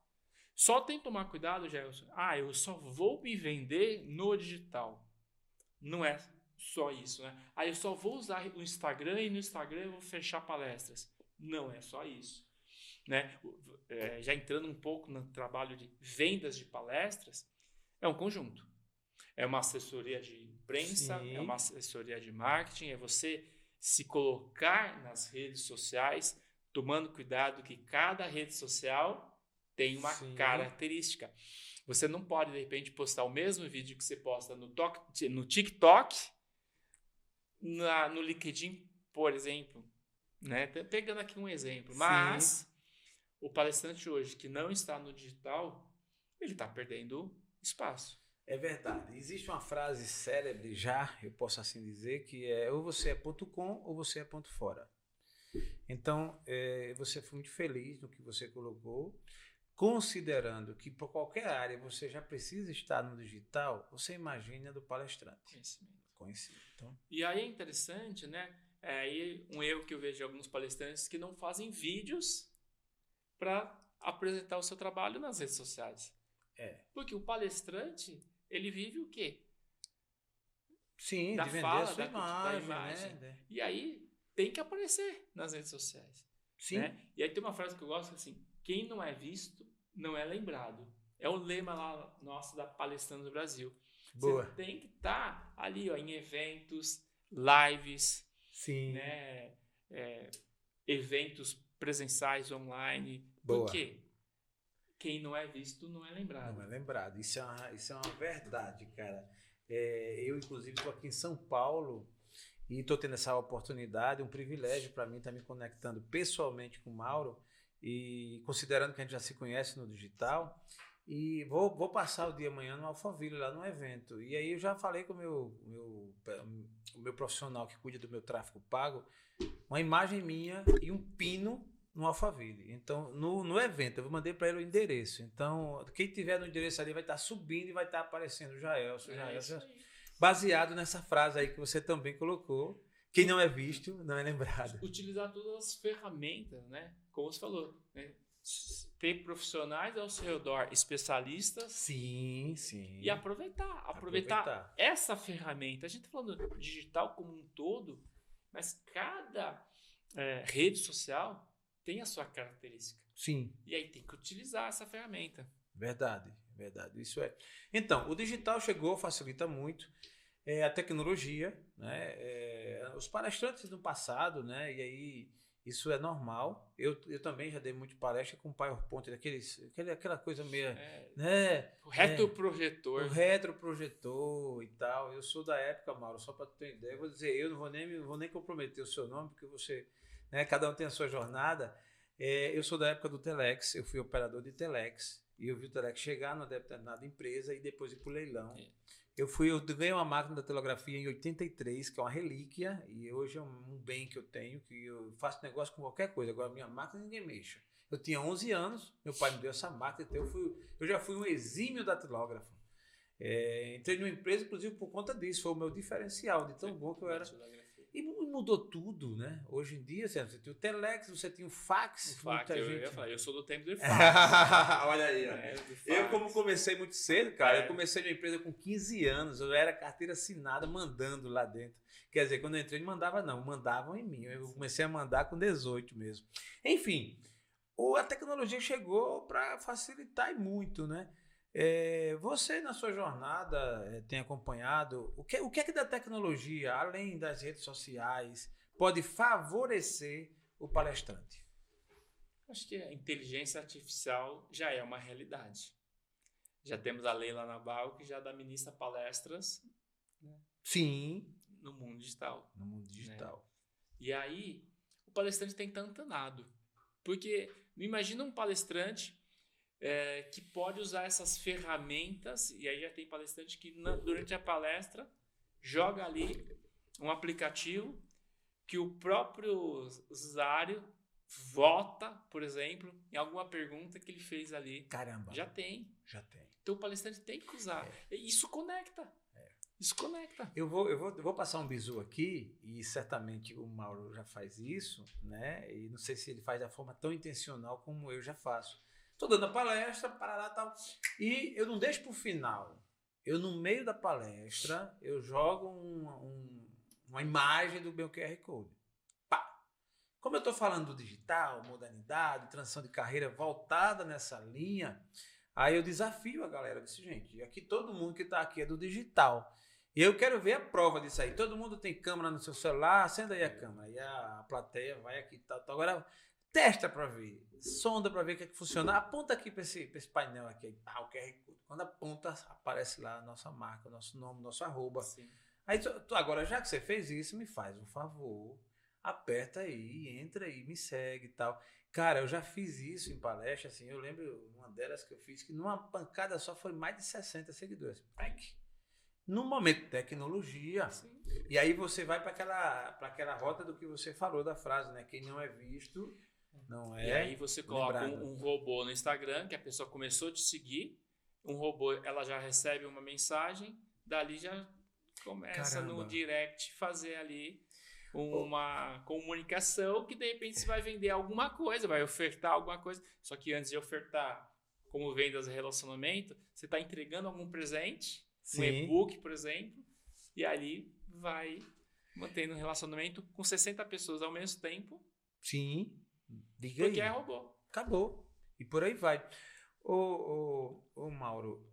Só tem que tomar cuidado, Gelson. Eu só vou me vender no digital. Não é só isso, né? Eu só vou usar o Instagram e no Instagram eu vou fechar palestras. Não é só isso. Né? Já entrando um pouco no trabalho de vendas de palestras, é um conjunto. É uma assessoria de imprensa, é uma assessoria de marketing, é você se colocar nas redes sociais, tomando cuidado que cada rede social tem uma característica. Você não pode, de repente, postar o mesmo vídeo que você posta no TikTok, no LinkedIn, por exemplo. Né? Pegando aqui um exemplo. Mas o palestrante hoje que não está no digital, ele está perdendo espaço. É verdade. Existe uma frase célebre já, eu posso assim dizer, que é ou você é ponto com ou você é ponto fora. Então, você foi muito feliz no que você colocou. Considerando que por qualquer área você já precisa estar no digital, você imagina do palestrante. Conhecimento. Então. E aí é interessante, né? Aí um erro que eu vejo de alguns palestrantes que não fazem vídeos para apresentar o seu trabalho nas redes sociais. Porque o palestrante, ele vive o quê? Sim, da de vender fala, a sua da imagem. Né? E aí tem que aparecer nas redes sociais. Sim. Né? E aí tem uma frase que eu gosto assim, quem não é visto não é lembrado. É o lema lá nosso da Palestrando no Brasil. Boa. Você tem que estar ali em eventos, lives, né? Eventos presenciais online. Boa. Por quê? Quem não é visto não é lembrado. Não é lembrado. Isso é uma verdade, cara. Eu, inclusive, estou aqui em São Paulo e estou tendo essa oportunidade, um privilégio para mim estar me conectando pessoalmente com o Mauro. E considerando que a gente já se conhece no digital, e vou passar o dia amanhã no Alphaville, lá no evento. E aí eu já falei com o meu profissional que cuida do meu tráfego pago, uma imagem minha e um pino no Alphaville. Então, no evento, eu mandei para ele o endereço. Então, quem tiver no endereço ali vai estar subindo e vai estar aparecendo o Jaelson. Baseado nessa frase aí que você também colocou. Quem não é visto, não é lembrado. Utilizar todas as ferramentas, né? Como você falou, né? Ter profissionais ao seu redor, especialistas. Sim. E aproveitar essa ferramenta. A gente está falando digital como um todo, mas cada rede social tem a sua característica. Sim. E aí tem que utilizar essa ferramenta. Verdade. Isso é. Então, o digital chegou, facilita muito. A tecnologia, né? Os palestrantes do passado, né? E aí Isso é normal. Eu também já dei muito palestra com PowerPoint, aquela coisa meio, né? O retroprojetor. O retroprojetor e tal. Eu sou da época, Mauro, só para tu ter ideia. Eu vou dizer, eu não vou nem comprometer o seu nome, porque você, né, cada um tem a sua jornada. Eu sou da época do Telex, eu fui operador de Telex. E eu vi o Telex chegar numa determinada empresa e depois ir para o leilão. Eu ganhei uma máquina da telegrafia em 83, que é uma relíquia, e hoje é um bem que eu tenho, que eu faço negócio com qualquer coisa. Agora, minha máquina ninguém mexe. Eu tinha 11 anos, meu pai me deu essa máquina, então eu já fui um exímio datilógrafo. Entrei numa empresa, inclusive, por conta disso, foi o meu diferencial, de tão bom que eu era. E mudou tudo, né? Hoje em dia, você tinha o Telex, você tinha o fax. Eu sou do tempo do fax. Olha aí, ó. Eu, como comecei muito cedo, cara, eu comecei numa empresa com 15 anos, eu era carteira assinada, mandando lá dentro. Quer dizer, quando eu entrei, não mandava não, mandavam em mim. Eu comecei a mandar com 18 mesmo. Enfim, a tecnologia chegou para facilitar e muito, né? Você, na sua jornada, tem acompanhado o que é que da tecnologia, além das redes sociais, pode favorecer o palestrante? Acho que a inteligência artificial já é uma realidade. Já temos a Leila Nabal, que já ministra palestras, né? Sim. No mundo digital. No mundo digital. Né? E aí, o palestrante tem que estar antenado. Porque não imagina um palestrante que pode usar essas ferramentas, e aí já tem palestrante que durante a palestra joga ali um aplicativo que o próprio usuário vota, por exemplo, em alguma pergunta que ele fez ali. Caramba. Já tem. Então o palestrante tem que usar. Isso conecta. Isso conecta. Eu vou passar um bizu aqui, e certamente o Mauro já faz isso, né? E não sei se ele faz da forma tão intencional como eu já faço. Estou dando a palestra, parará, tal, e eu não deixo para o final. Eu, no meio da palestra, eu jogo uma imagem do meu QR Code. Pá! Como eu estou falando do digital, modernidade, transição de carreira voltada nessa linha, aí eu desafio a galera. Eu disse, gente, aqui todo mundo que está aqui é do digital. E eu quero ver a prova disso aí. Todo mundo tem câmera no seu celular, acenda aí a câmera. Aí a plateia vai aqui, tal. Agora, testa para ver, sonda para ver o que é que funciona. Aponta aqui para esse painel aqui, o QR Code. Quando aponta, aparece lá a nossa marca, nosso nome, nosso arroba. Sim. Aí, agora, já que você fez isso, me faz um favor, aperta aí, entra aí, me segue e tal. Cara, eu já fiz isso em palestra, assim, eu lembro uma delas que eu fiz, que numa pancada só foi mais de 60 seguidores. No momento de tecnologia. Sim. E aí você vai para aquela rota do que você falou da frase, né? Quem não é visto, não é. E aí você coloca um robô no Instagram, que a pessoa começou a te seguir, um robô, ela já recebe uma mensagem, dali já começa no direct fazer ali uma comunicação que de repente você vai vender alguma coisa, vai ofertar alguma coisa. Só que antes de ofertar, como vendas e relacionamento, você está entregando algum presente. Sim. Um e-book, por exemplo, e ali vai mantendo um relacionamento com 60 pessoas ao mesmo tempo. Sim, diga porque aí. É robô. Acabou. E por aí vai. Ô Mauro,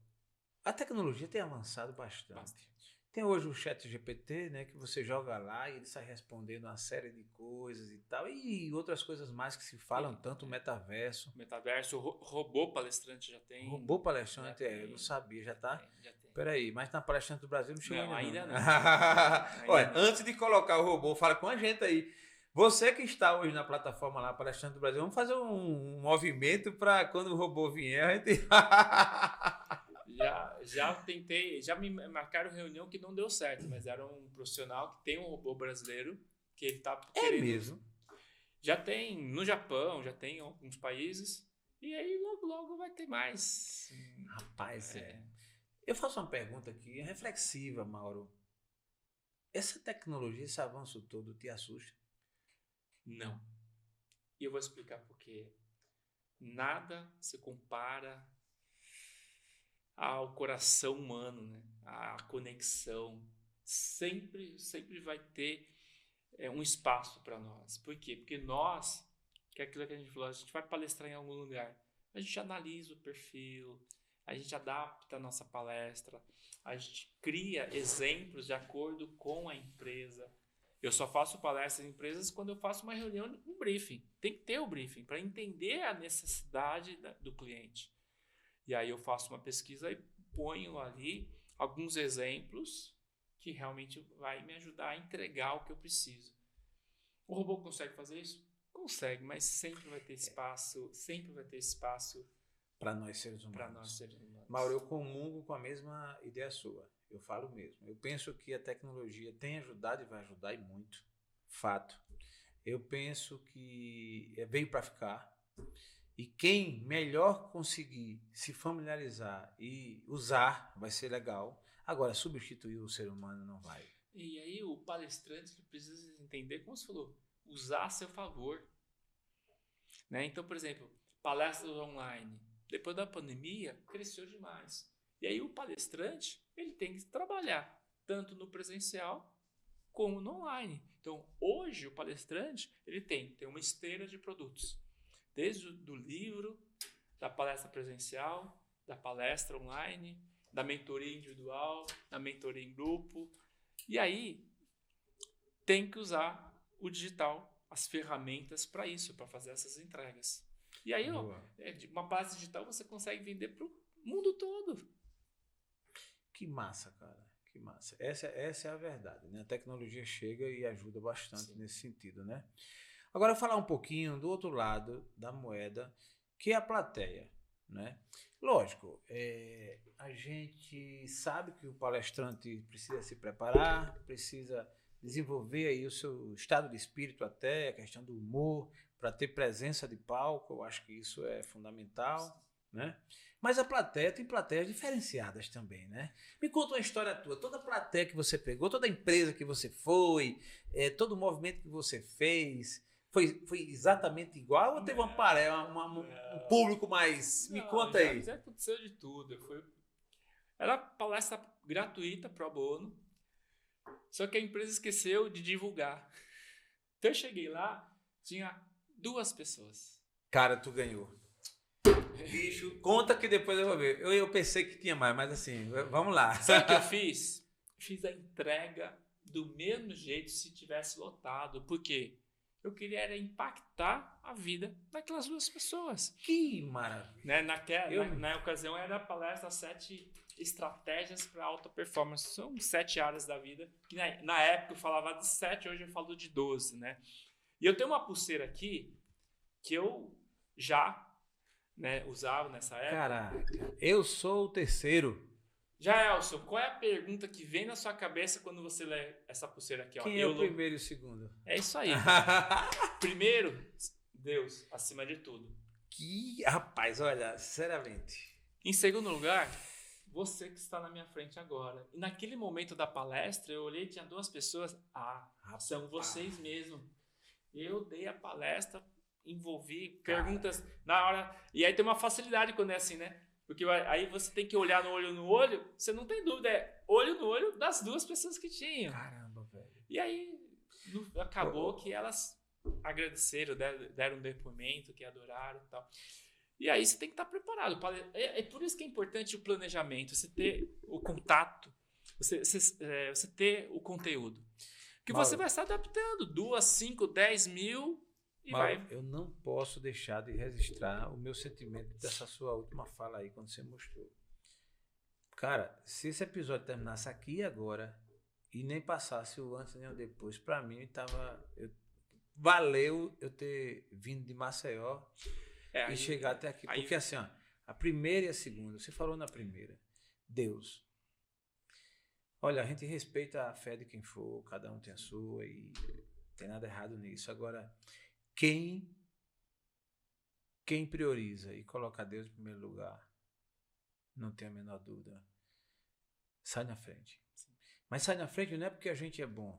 a tecnologia tem avançado bastante. Tem hoje o ChatGPT, né, que você joga lá e ele sai respondendo uma série de coisas e tal, e outras coisas mais que se falam, tanto o metaverso. Metaverso, robô palestrante já tem. Robô palestrante, eu não sabia, já tá? Já tem. Peraí, mas na palestrante do Brasil não chegou ainda não. Olha, antes de colocar o robô, fala com a gente aí. Você que está hoje na plataforma lá, Palestrante do Brasil, vamos fazer um movimento para quando o robô vier, a gente... Já tentei, já me marcaram reunião que não deu certo, mas era um profissional que tem um robô brasileiro que ele tá querendo. É mesmo? Já tem no Japão, já tem em alguns países, e aí logo vai ter mais. Rapaz, eu faço uma pergunta aqui, reflexiva, Mauro. Essa tecnologia, esse avanço todo te assusta? Não. E eu vou explicar por quê. Nada se compara ao coração humano, né? A conexão. Sempre vai ter um espaço para nós. Por quê? Porque nós, que é aquilo que a gente falou, a gente vai palestrar em algum lugar, a gente analisa o perfil, a gente adapta a nossa palestra, a gente cria exemplos de acordo com a empresa. Eu só faço palestras em empresas quando eu faço uma reunião, um briefing. Tem que ter o briefing para entender a necessidade do cliente. E aí eu faço uma pesquisa e ponho ali alguns exemplos que realmente vai me ajudar a entregar o que eu preciso. O robô consegue fazer isso? Consegue, mas sempre vai ter espaço, para nós seres humanos. para nós seres humanos. Mauro, eu comungo com a mesma ideia sua. Eu falo mesmo. Eu penso que a tecnologia tem ajudado e vai ajudar e muito. Fato. Eu penso que veio para ficar. E quem melhor conseguir se familiarizar e usar vai ser legal. Agora, substituir o ser humano não vai. E aí o palestrante precisa entender, como você falou, usar a seu favor. Né? Então, por exemplo, palestras online. Depois da pandemia, cresceu demais. E aí o palestrante, ele tem que trabalhar tanto no presencial como no online. Então, hoje o palestrante, ele tem uma esteira de produtos. Desde do livro, da palestra presencial, da palestra online, da mentoria individual, da mentoria em grupo. E aí, tem que usar o digital, as ferramentas para isso, para fazer essas entregas. E aí, uma palestra digital você consegue vender para o mundo todo. Que massa, cara. Que massa. Essa é a verdade, né? A tecnologia chega e ajuda bastante nesse sentido, né? Agora, falar um pouquinho do outro lado da moeda, que é a plateia, né? Lógico, a gente sabe que o palestrante precisa se preparar, precisa desenvolver aí o seu estado de espírito até, a questão do humor, para ter presença de palco. Eu acho que isso é fundamental, né? Mas a plateia, tem plateias diferenciadas também, né? Me conta uma história tua. Toda plateia que você pegou, toda empresa que você foi, todo o movimento que você fez, foi exatamente igual ou teve um público mais... Me conta aí. Já aconteceu de tudo. Era palestra gratuita, pro bono, só que a empresa esqueceu de divulgar. Então eu cheguei lá, tinha 2 pessoas. Cara, tu ganhou. Bicho, conta que depois eu vou ver. Eu pensei que tinha mais, mas assim, vamos lá. Sabe o que eu fiz? Fiz a entrega do mesmo jeito se tivesse lotado. Por quê? Eu queria era impactar a vida daquelas 2 pessoas. Que maravilha. Né? Na ocasião era a palestra 7 estratégias para alta performance. São 7 áreas da vida. Que na época eu falava de 7, hoje eu falo de 12, né? E eu tenho uma pulseira aqui que eu já... né, usava nessa época. Caraca, eu sou o terceiro. Já, Elson, qual é a pergunta que vem na sua cabeça quando você lê essa pulseira aqui? Quem é o primeiro e o segundo? É isso aí. Primeiro, Deus, acima de tudo. Que rapaz, olha, sinceramente. Em segundo lugar, você que está na minha frente agora. E naquele momento da palestra, eu olhei e tinha 2 pessoas. São vocês mesmo. Eu dei a palestra, envolvi perguntas na hora. E aí tem uma facilidade quando é assim, né? Porque aí você tem que olhar no olho, você não tem dúvida, é olho no olho das 2 pessoas que tinham. Caramba, velho. E aí acabou que elas agradeceram, deram um depoimento, que adoraram e tal. E aí você tem que estar preparado. É por isso que é importante o planejamento, você ter o contato, você ter o conteúdo. Que Mauro, você vai estar adaptando 2, 5, 10 mil. Mauro, eu não posso deixar de registrar o meu sentimento dessa sua última fala aí, quando você mostrou. Cara, se esse episódio terminasse aqui agora e nem passasse o antes nem o depois, pra mim valeu eu ter vindo de Maceió e chegar até aqui. Porque assim, ó, a primeira e a segunda, você falou na primeira, Deus. Olha, a gente respeita a fé de quem for, cada um tem a sua e não tem nada errado nisso. Agora, quem prioriza e coloca Deus em primeiro lugar, não tem a menor dúvida, sai na frente. Mas sai na frente não é porque a gente é bom,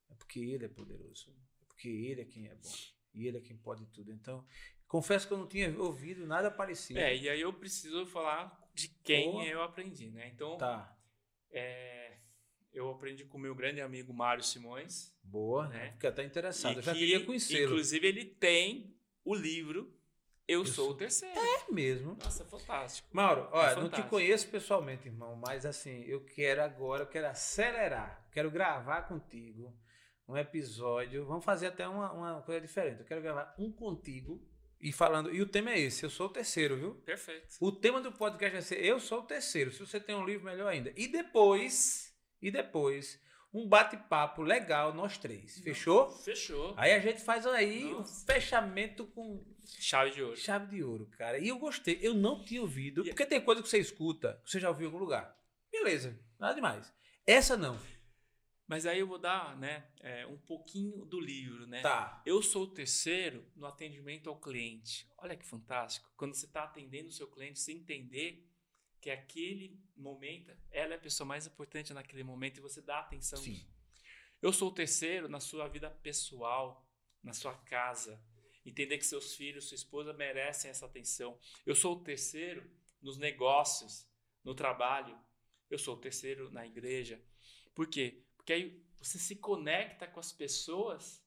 é porque Ele é poderoso, é porque Ele é quem é bom e Ele é quem pode tudo. Então, confesso que eu não tinha ouvido nada parecido. E aí eu preciso falar de quem eu aprendi, né? Então, eu aprendi com o meu grande amigo Mário Simões. Boa, né? Fiquei até interessado, eu já queria conhecê-lo. Inclusive, ele tem o livro Eu Sou o Terceiro. É mesmo. Nossa, fantástico. Mauro, olha, não te conheço pessoalmente, irmão, mas assim, eu quero acelerar, quero gravar contigo um episódio, vamos fazer até uma coisa diferente. Eu quero gravar um contigo e falando, e o tema é esse, eu sou o terceiro, viu? Perfeito. O tema do podcast vai ser eu sou o terceiro. Se você tem um livro, melhor ainda. E depois, um bate-papo legal, nós três. Fechou? Fechou. Aí a gente faz aí um fechamento com chave de ouro. Chave de ouro, cara. E eu gostei. Eu não tinha ouvido, porque tem coisa que você escuta, que você já ouviu em algum lugar. Beleza, nada demais. Essa não. Mas aí eu vou dar, né, um pouquinho do livro, né? Tá. Eu sou o terceiro no atendimento ao cliente. Olha que fantástico. Quando você está atendendo o seu cliente, você entender que aquele momento, ela é a pessoa mais importante naquele momento e você dá atenção. Sim. Eu sou o terceiro na sua vida pessoal, na sua casa. Entender que seus filhos, sua esposa merecem essa atenção. Eu sou o terceiro nos negócios, no trabalho. Eu sou o terceiro na igreja. Por quê? Porque aí você se conecta com as pessoas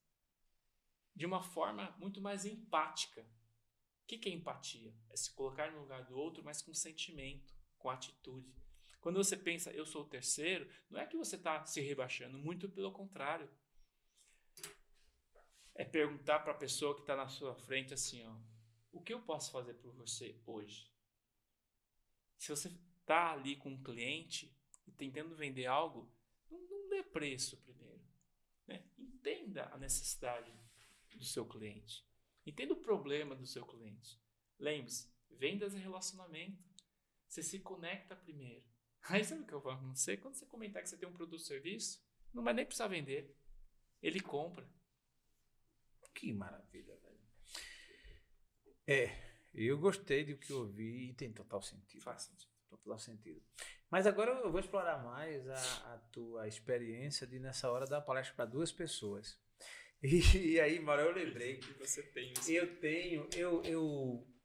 de uma forma muito mais empática. O que é empatia? É se colocar no lugar do outro, mas com sentimento, com atitude. Quando você pensa, eu sou o terceiro, não é que você está se rebaixando, muito pelo contrário. É perguntar para a pessoa que está na sua frente assim, ó, o que eu posso fazer por você hoje? Se você está ali com um cliente e tentando vender algo, não dê preço primeiro. Né? Entenda a necessidade do seu cliente. Entenda o problema do seu cliente. Lembre-se, vendas é relacionamento. Você se conecta primeiro. Aí sabe o que eu falo com você? Quando você comentar que você tem um produto ou serviço, não vai nem precisar vender. Ele compra. Que maravilha, velho. Eu gostei do que eu ouvi e tem total sentido. Faz sentido. Total sentido. Mas agora eu vou explorar mais a tua experiência de nessa hora dar palestra para 2 pessoas. E aí, Mauro, eu lembrei que você tem isso.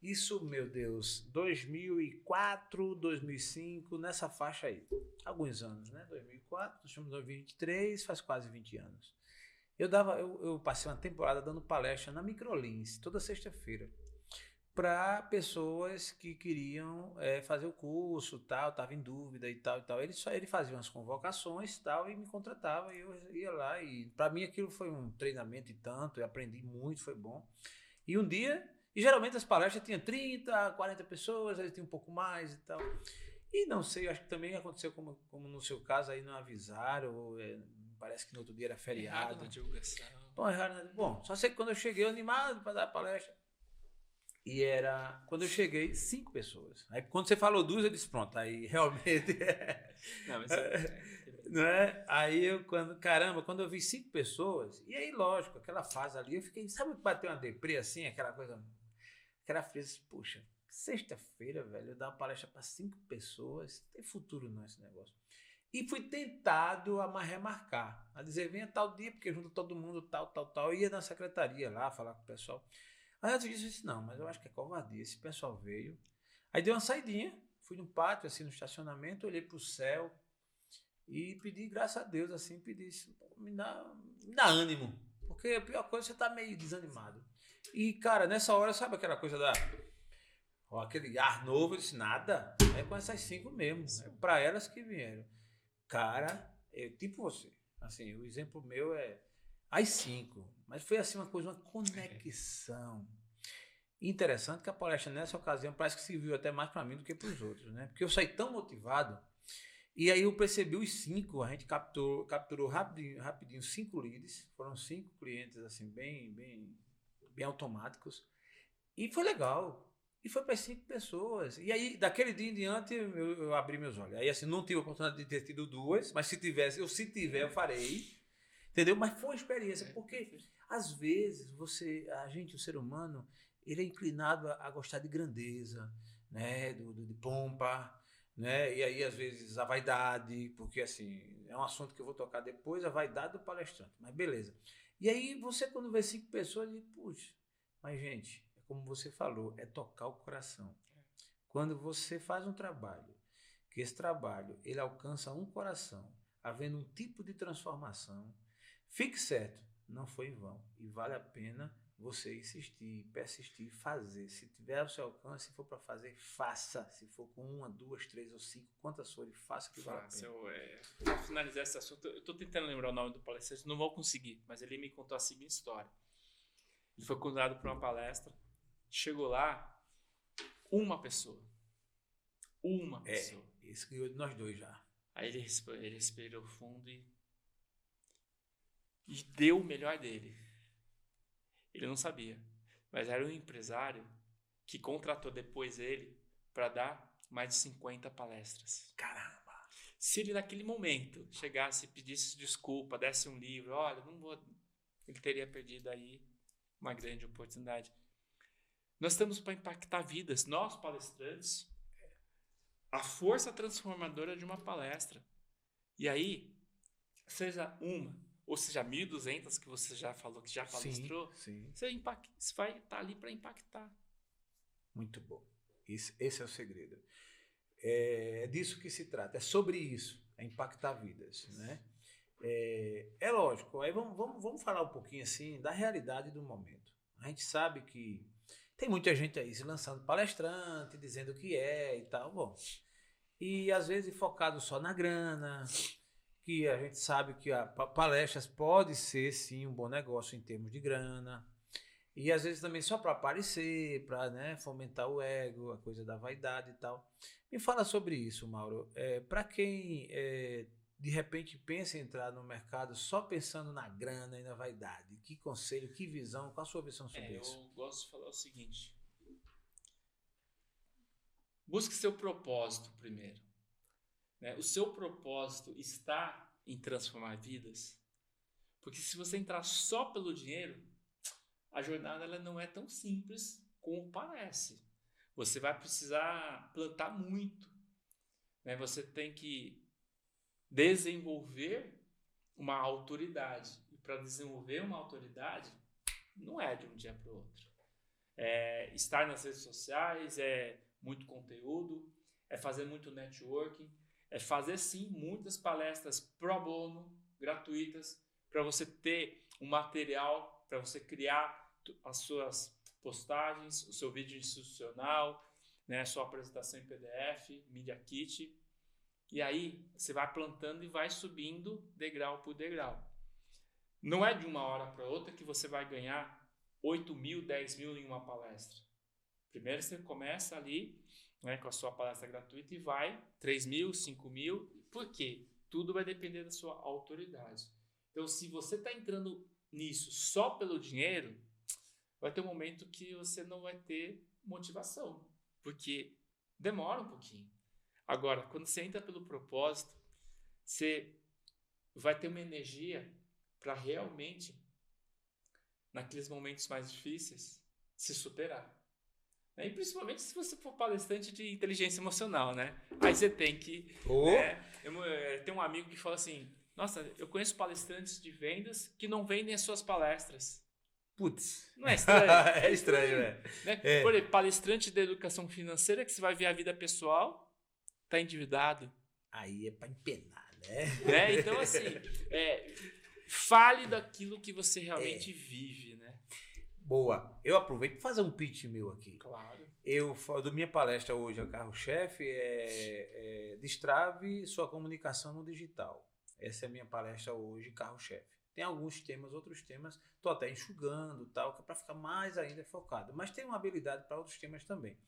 Isso, meu Deus, 2004, 2005, nessa faixa aí. Alguns anos, né? 2004, nós estamos em 2023, faz quase 20 anos. Eu passei uma temporada dando palestra na Microlins, toda sexta-feira, para pessoas que queriam fazer o curso, tal, estava em dúvida e tal. Ele fazia umas convocações tal, e me contratava, e eu ia lá. E para mim aquilo foi um treinamento e tanto, eu aprendi muito, foi bom. E um dia, e geralmente as palestras tinham 30, 40 pessoas, aí tinha um pouco mais e tal. E não sei, acho que também aconteceu como no seu caso, aí não avisaram, parece que no outro dia era feriado. Errado na divulgação. Bom, só sei que quando eu cheguei animado para dar a palestra, e era, quando eu cheguei, 5 pessoas. Aí quando você falou 2, eu disse, pronto, aí realmente... Não, mas não é? Aí quando eu vi 5 pessoas, e aí lógico, aquela fase ali, eu fiquei, sabe, bater uma deprê assim, aquela coisa, aquela frase, puxa, sexta-feira, velho, eu dar uma palestra para 5 pessoas, tem futuro não esse negócio. E fui tentado a remarcar, a dizer, venha tal dia, porque junto todo mundo, tal, eu ia na secretaria lá, falar com o pessoal. Aí antes disso eu disse, não, mas eu acho que é covardia, esse pessoal veio. Aí dei uma saidinha, fui no pátio, assim, no estacionamento, olhei pro céu e pedi, graças a Deus, assim, pedi isso, me dá ânimo, porque a pior coisa é você tá meio desanimado. E, cara, nessa hora, sabe aquela coisa aquele ar novo, eu disse, nada, é com essas 5 mesmo, é pra elas que vieram. Cara, tipo você, assim, o exemplo meu é as 5, mas foi assim uma conexão. Interessante que a palestra nessa ocasião parece que serviu até mais para mim do que para os outros, né? Porque eu saí tão motivado, e aí eu percebi os 5, a gente capturou rapidinho 5 leads, foram 5 clientes assim, bem automáticos, e foi legal. E foi para 5 pessoas. E aí, daquele dia em diante, eu abri meus olhos. Aí, assim, não tive a oportunidade de ter tido 2, mas se tiver, eu farei. Entendeu? Mas foi uma experiência, porque às vezes o ser humano, ele é inclinado a gostar de grandeza, né? De pompa, né? E aí, às vezes, a vaidade, porque assim, é um assunto que eu vou tocar depois, a vaidade do palestrante, mas beleza. E aí, você quando vê 5 pessoas, diz, puxa, mas gente, como você falou, é tocar o coração. Quando você faz um trabalho, que esse trabalho, ele alcança um coração, havendo um tipo de transformação, fique certo, não foi em vão e vale a pena você insistir, persistir, fazer. Se tiver ao seu alcance, se for para fazer, faça. Se for com 1, 2, 3 ou 5, quantas forem, faça que vale a pena. Para finalizar esse assunto, eu estou tentando lembrar o nome do palestrante, não vou conseguir, mas ele me contou a seguinte história. Ele foi convidado para uma palestra, chegou lá, uma pessoa. Isso ganhou de nós dois já. Aí ele respirou fundo e deu o melhor dele. Ele não sabia, mas era um empresário que contratou depois ele para dar mais de 50 palestras. Caramba! Se ele naquele momento chegasse, pedisse desculpa, desse um livro, olha, não vou, ele teria perdido aí uma grande oportunidade. Nós estamos para impactar vidas, nós palestrantes, a força transformadora de uma palestra. E aí, seja uma, ou seja, 1.200 que você já falou, que já palestrou, sim. Você vai estar ali para impactar. Muito bom. Esse é o segredo. É disso que se trata, é sobre isso, é impactar vidas, né? É lógico, aí vamos falar um pouquinho assim da realidade do momento. A gente sabe que tem muita gente aí se lançando palestrante, dizendo o que é e tal, bom. E às vezes focado só na grana, que a gente sabe que palestras pode ser sim um bom negócio em termos de grana, e às vezes também só para aparecer, para, né, fomentar o ego, a coisa da vaidade e tal. Me fala sobre isso, Mauro. Para quem de repente pensa em entrar no mercado só pensando na grana e na vaidade, que conselho, que visão, qual a sua visão sobre isso? Eu gosto de falar o seguinte: busque seu propósito primeiro. Né? O seu propósito está em transformar vidas, porque se você entrar só pelo dinheiro, a jornada ela não é tão simples como parece. Você vai precisar plantar muito, né? Você tem que desenvolver uma autoridade, e para desenvolver uma autoridade não é de um dia para o outro. Estar nas redes sociais, muito conteúdo, fazer muito networking, fazer sim muitas palestras pro bono, gratuitas, para você ter um material, para você criar as suas postagens, o seu vídeo institucional, né, a sua apresentação em PDF, Media Kit. E aí você vai plantando e vai subindo degrau por degrau. Não é de uma hora para outra que você vai ganhar 8.000, 10.000 em uma palestra. Primeiro você começa ali, né, com a sua palestra gratuita e vai 3.000, 5.000. Por quê? Tudo vai depender da sua autoridade. Então, se você está entrando nisso só pelo dinheiro, vai ter um momento que você não vai ter motivação, porque demora um pouquinho. Agora, quando você entra pelo propósito, você vai ter uma energia para realmente, naqueles momentos mais difíceis, se superar. E principalmente se você for palestrante de inteligência emocional, né? Aí você tem que... tem um amigo que fala assim, nossa, eu conheço palestrantes de vendas que não vendem as suas palestras. Putz. Não é estranho? É estranho, né? Por exemplo, palestrante de educação financeira que você vai ver a vida pessoal, tá endividado. Aí é para empenar, né? Então, assim, fale daquilo que você realmente vive, né? Boa. Eu aproveito para fazer um pitch meu aqui. Claro. Da minha palestra hoje, a carro-chefe Destrave sua comunicação no digital. Essa é a minha palestra hoje, carro-chefe. Tem alguns temas, outros temas, estou até enxugando, tal, que é para ficar mais ainda focado. Mas tem uma habilidade para outros temas também.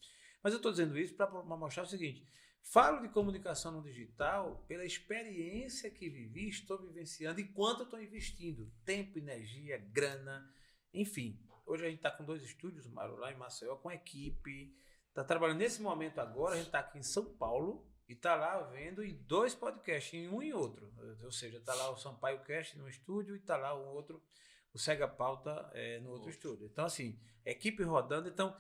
Mas eu estou dizendo isso para mostrar o seguinte: falo de comunicação no digital pela experiência que vivi, estou vivenciando, enquanto estou investindo tempo, energia, grana, enfim. Hoje a gente está com 2 estúdios, Mauro, lá em Maceió, com equipe. Está trabalhando nesse momento agora, a gente está aqui em São Paulo e está lá vendo em 2 podcasts, em um e outro. Ou seja, está lá o Sampaio Cast no estúdio e está lá o outro, o Cega Pauta no outro estúdio. Então, assim, equipe rodando. Então,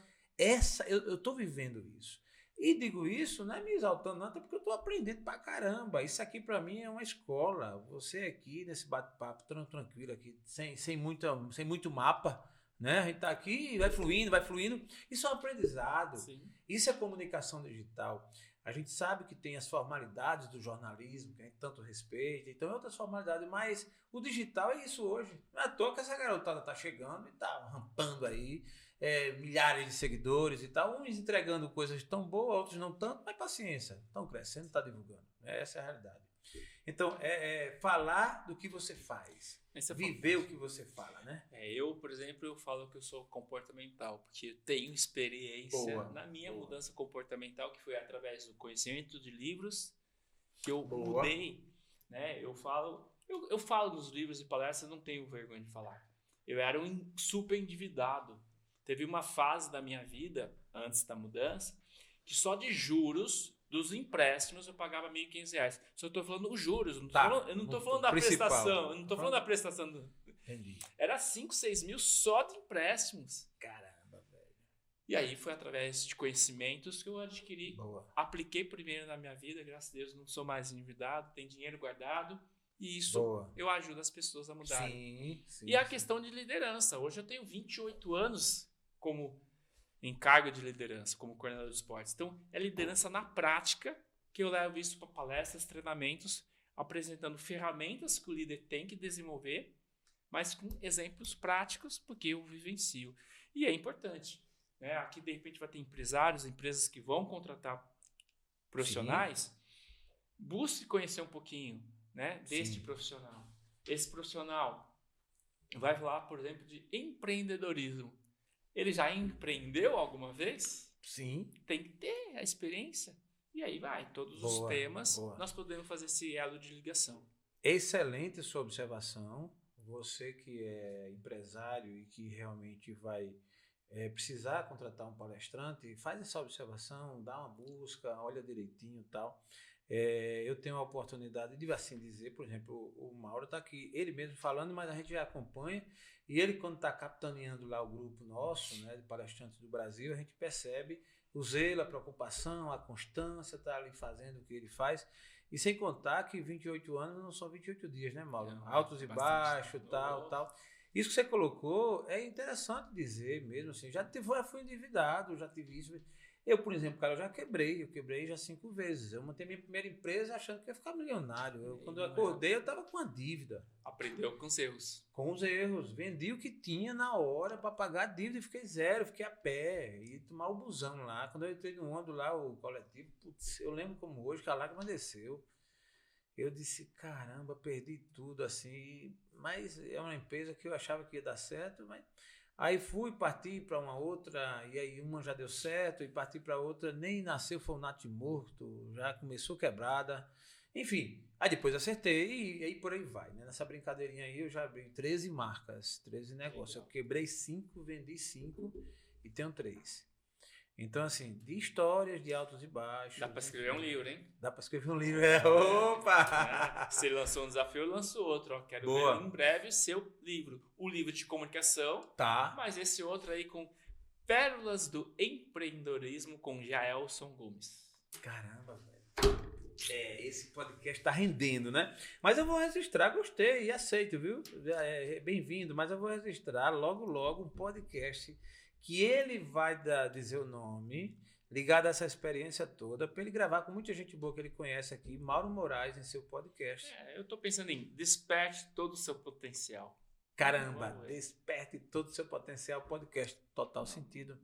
eu estou vivendo isso. E digo isso, não é me exaltando, não, até porque eu estou aprendendo pra caramba. Isso aqui para mim é uma escola. Você aqui nesse bate-papo tranquilo aqui, sem muito mapa, né? A gente está aqui, vai fluindo. Isso é um aprendizado. Sim. Isso é comunicação digital. A gente sabe que tem as formalidades do jornalismo, que a gente tanto respeita, então é outras formalidades, mas o digital é isso hoje. Não é à toa que essa garotada tá chegando e tá rampando aí, milhares de seguidores e tal, uns entregando coisas tão boas, outros não tanto, mas paciência, estão crescendo, tá divulgando. Essa é a realidade. Então, falar do que você faz, viver o que você fala, né? Eu, por exemplo, eu falo que eu sou comportamental, porque eu tenho experiência na minha mudança comportamental, que foi através do conhecimento de livros que eu mudei, né? Eu falo nos livros e palestras, não tenho vergonha de falar. Eu era um super endividado. Teve uma fase da minha vida, antes da mudança, que só de juros dos empréstimos eu pagava R$1.500. Só estou falando os juros, eu não estou falando da prestação. Eu não estou falando da prestação. Entendi. Era 5, 6 mil só de empréstimos. Caramba, velho. E aí foi através de conhecimentos que eu adquiri. Apliquei primeiro na minha vida, graças a Deus não sou mais endividado, tenho dinheiro guardado. E isso eu ajudo as pessoas a mudarem. Sim, e a questão de liderança. Hoje eu tenho 28 anos como em cargo de liderança, como coordenador de esportes. Então, é liderança na prática que eu levo isso para palestras, treinamentos, apresentando ferramentas que o líder tem que desenvolver, mas com exemplos práticos, porque eu vivencio. E é importante. Né? Aqui, de repente, vai ter empresários, empresas que vão contratar profissionais. Busque conhecer um pouquinho, né, deste profissional. Esse profissional vai falar, por exemplo, de empreendedorismo. Ele já empreendeu alguma vez? Sim. Tem que ter a experiência. E aí vai, todos os temas, nós podemos fazer esse elo de ligação. Excelente sua observação. Você que é empresário e que realmente vai precisar contratar um palestrante, faz essa observação, dá uma busca, olha direitinho e tal. Eu tenho a oportunidade de assim dizer, por exemplo, o Mauro está aqui, ele mesmo falando, mas a gente já acompanha, e ele quando está capitaneando lá o grupo nosso, né, de palestrantes do Brasil, a gente percebe o zelo, a preocupação, a constância, está ali fazendo o que ele faz, e sem contar que 28 anos não são 28 dias, né, Mauro? Não, altos e baixos, tal. Isso que você colocou é interessante dizer mesmo, assim, já fui endividado, já tive isso. Eu, por exemplo, cara, eu quebrei já 5 vezes. Eu montei minha primeira empresa achando que ia ficar milionário. Quando eu acordei, eu estava com uma dívida. Aprendeu com os erros. Com os erros. Vendi o que tinha na hora para pagar a dívida e fiquei zero, fiquei a pé. E tomar o busão lá. Quando eu entrei no ônibus lá, o coletivo, putz, eu lembro como hoje que a lágrima desceu. Eu disse, caramba, perdi tudo assim. Mas é uma empresa que eu achava que ia dar certo, mas... Aí parti para uma outra, e aí uma já deu certo, e parti para outra, nem nasceu, foi um nato morto, já começou quebrada. Enfim, aí depois acertei e aí por aí vai. Né? Nessa brincadeirinha aí eu já abri 13 marcas, 13 negócios. Eu quebrei 5, vendi 5 e tenho 3. Então, assim, de histórias, de altos e baixos. Dá para escrever um livro, hein? Dá para escrever um livro, Opa! Se ele lançou um desafio, eu lanço outro. Quero ver em breve seu livro. O livro de comunicação. Tá. Mas esse outro aí com Pérolas do Empreendedorismo com Jaelson Gomes. Caramba, velho. Esse podcast tá rendendo, né? Mas eu vou registrar, gostei e aceito, viu? Bem-vindo, mas eu vou registrar logo um podcast que ele vai dizer o nome, ligado a essa experiência toda, para ele gravar com muita gente boa que ele conhece aqui, Mauro Moraes, em seu podcast. Eu tô pensando em desperte todo o seu potencial. Caramba, desperte todo o seu potencial, podcast, total sentido.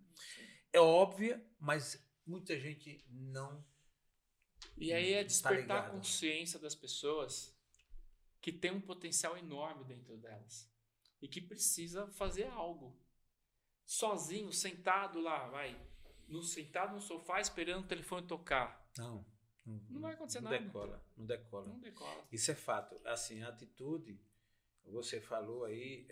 É óbvio, mas muita gente não. E aí é despertar a consciência das pessoas que tem um potencial enorme dentro delas e que precisa fazer algo. Sozinho, sentado lá, sentado no sofá esperando o telefone tocar. Não vai acontecer nada. Não decola. Isso é fato. Assim, a atitude, você falou aí,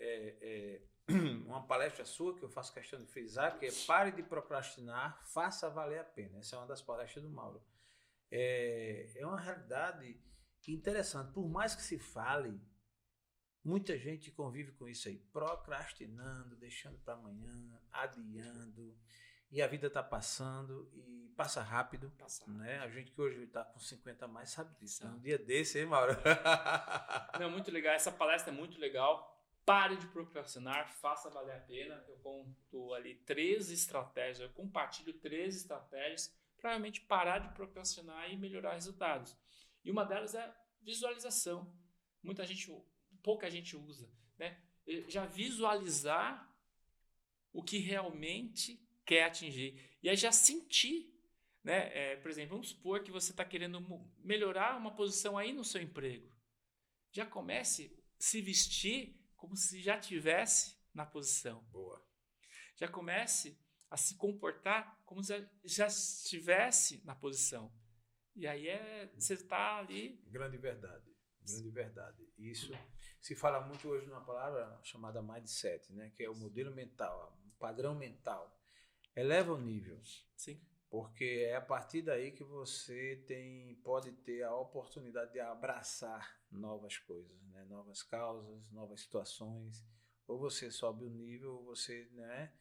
uma palestra sua que eu faço questão de frisar, que é pare de procrastinar, faça valer a pena. Essa é uma das palestras do Mauro. É uma realidade interessante. Por mais que se fale, muita gente convive com isso aí, procrastinando, deixando para amanhã, adiando, e a vida está passando e passa rápido, né? A gente que hoje está com 50 a mais sabe disso. Um dia desse, hein, Mauro? Não, muito legal. Essa palestra é muito legal. Pare de procrastinar, faça valer a pena. Eu conto ali 13 estratégias, eu compartilho 13 estratégias para realmente parar de procrastinar e melhorar resultados. E uma delas é visualização. Pouca gente usa, né? Já visualizar o que realmente quer atingir. E aí já sentir, né? Por exemplo, vamos supor que você está querendo melhorar uma posição aí no seu emprego. Já comece a se vestir como se já estivesse na posição. Boa. Já comece a se comportar como se já estivesse na posição. E aí você está ali... Grande verdade. Grande verdade. Isso se fala muito hoje numa palavra chamada mindset, né? Que é o modelo mental, o padrão mental. Eleva o nível. Sim. Porque é a partir daí que você pode ter a oportunidade de abraçar novas coisas, né? Novas causas, novas situações. Ou você sobe o nível, ou você, né?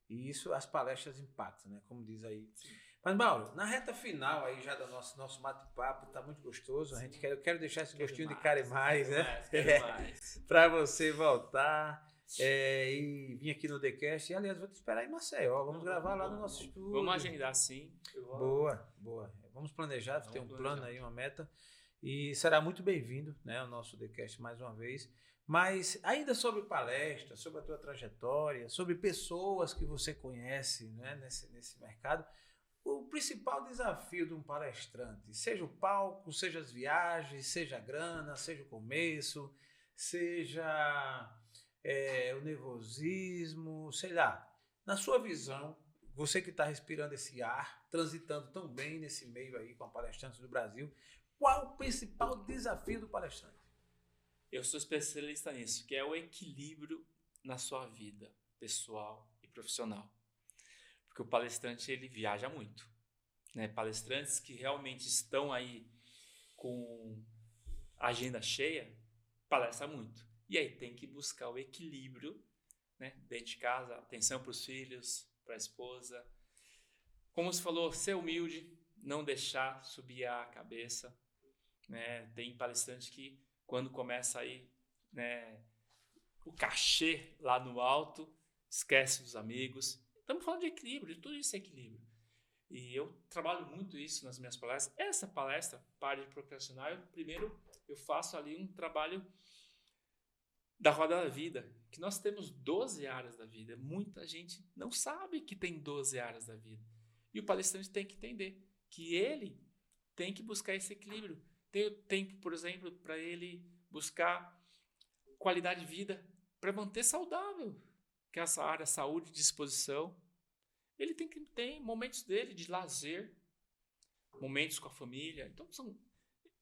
E isso as palestras impactam, né? Como diz aí. Sim. Mas, Mauro, na reta final aí já do nosso bate-papo, tá muito gostoso. Eu quero deixar esse gostinho de cara mais, né? Quero mais. Para você voltar e vir aqui no TheCast. E, aliás, vou te esperar em Maceió. Vamos gravar lá no nosso estúdio. Vamos agendar, sim. Boa. Vamos planejar, ter um plano aí, uma meta. E será muito bem-vindo, né, ao nosso TheCast mais uma vez. Mas ainda sobre palestra, sobre a tua trajetória, sobre pessoas que você conhece, né, nesse mercado, o principal desafio de um palestrante, seja o palco, seja as viagens, seja a grana, seja o começo, seja o nervosismo, sei lá. Na sua visão, você que está respirando esse ar, transitando tão bem nesse meio aí com palestrantes do Brasil, qual o principal desafio do palestrante? Eu sou especialista nisso, que é o equilíbrio na sua vida pessoal e profissional. Porque o palestrante, ele viaja muito, né? Palestrantes que realmente estão aí com a agenda cheia, palestra muito. E aí tem que buscar o equilíbrio, né? Dentro de casa, atenção para os filhos, para a esposa. Como você falou, ser humilde, não deixar subir a cabeça, né? Tem palestrante que quando começa aí, né, o cachê lá no alto, esquece dos amigos. Estamos falando de equilíbrio, tudo isso é equilíbrio. E eu trabalho muito isso nas minhas palestras. Essa palestra, Pare de Procrastinar, primeiro eu faço ali um trabalho da roda da vida, que nós temos 12 áreas da vida. Muita gente não sabe que tem 12 áreas da vida. E o palestrante tem que entender que ele tem que buscar esse equilíbrio. Ter tempo, por exemplo, para ele buscar qualidade de vida, para manter saudável, que é essa área saúde e disposição. Ele tem que ter momentos dele de lazer, momentos com a família. Então,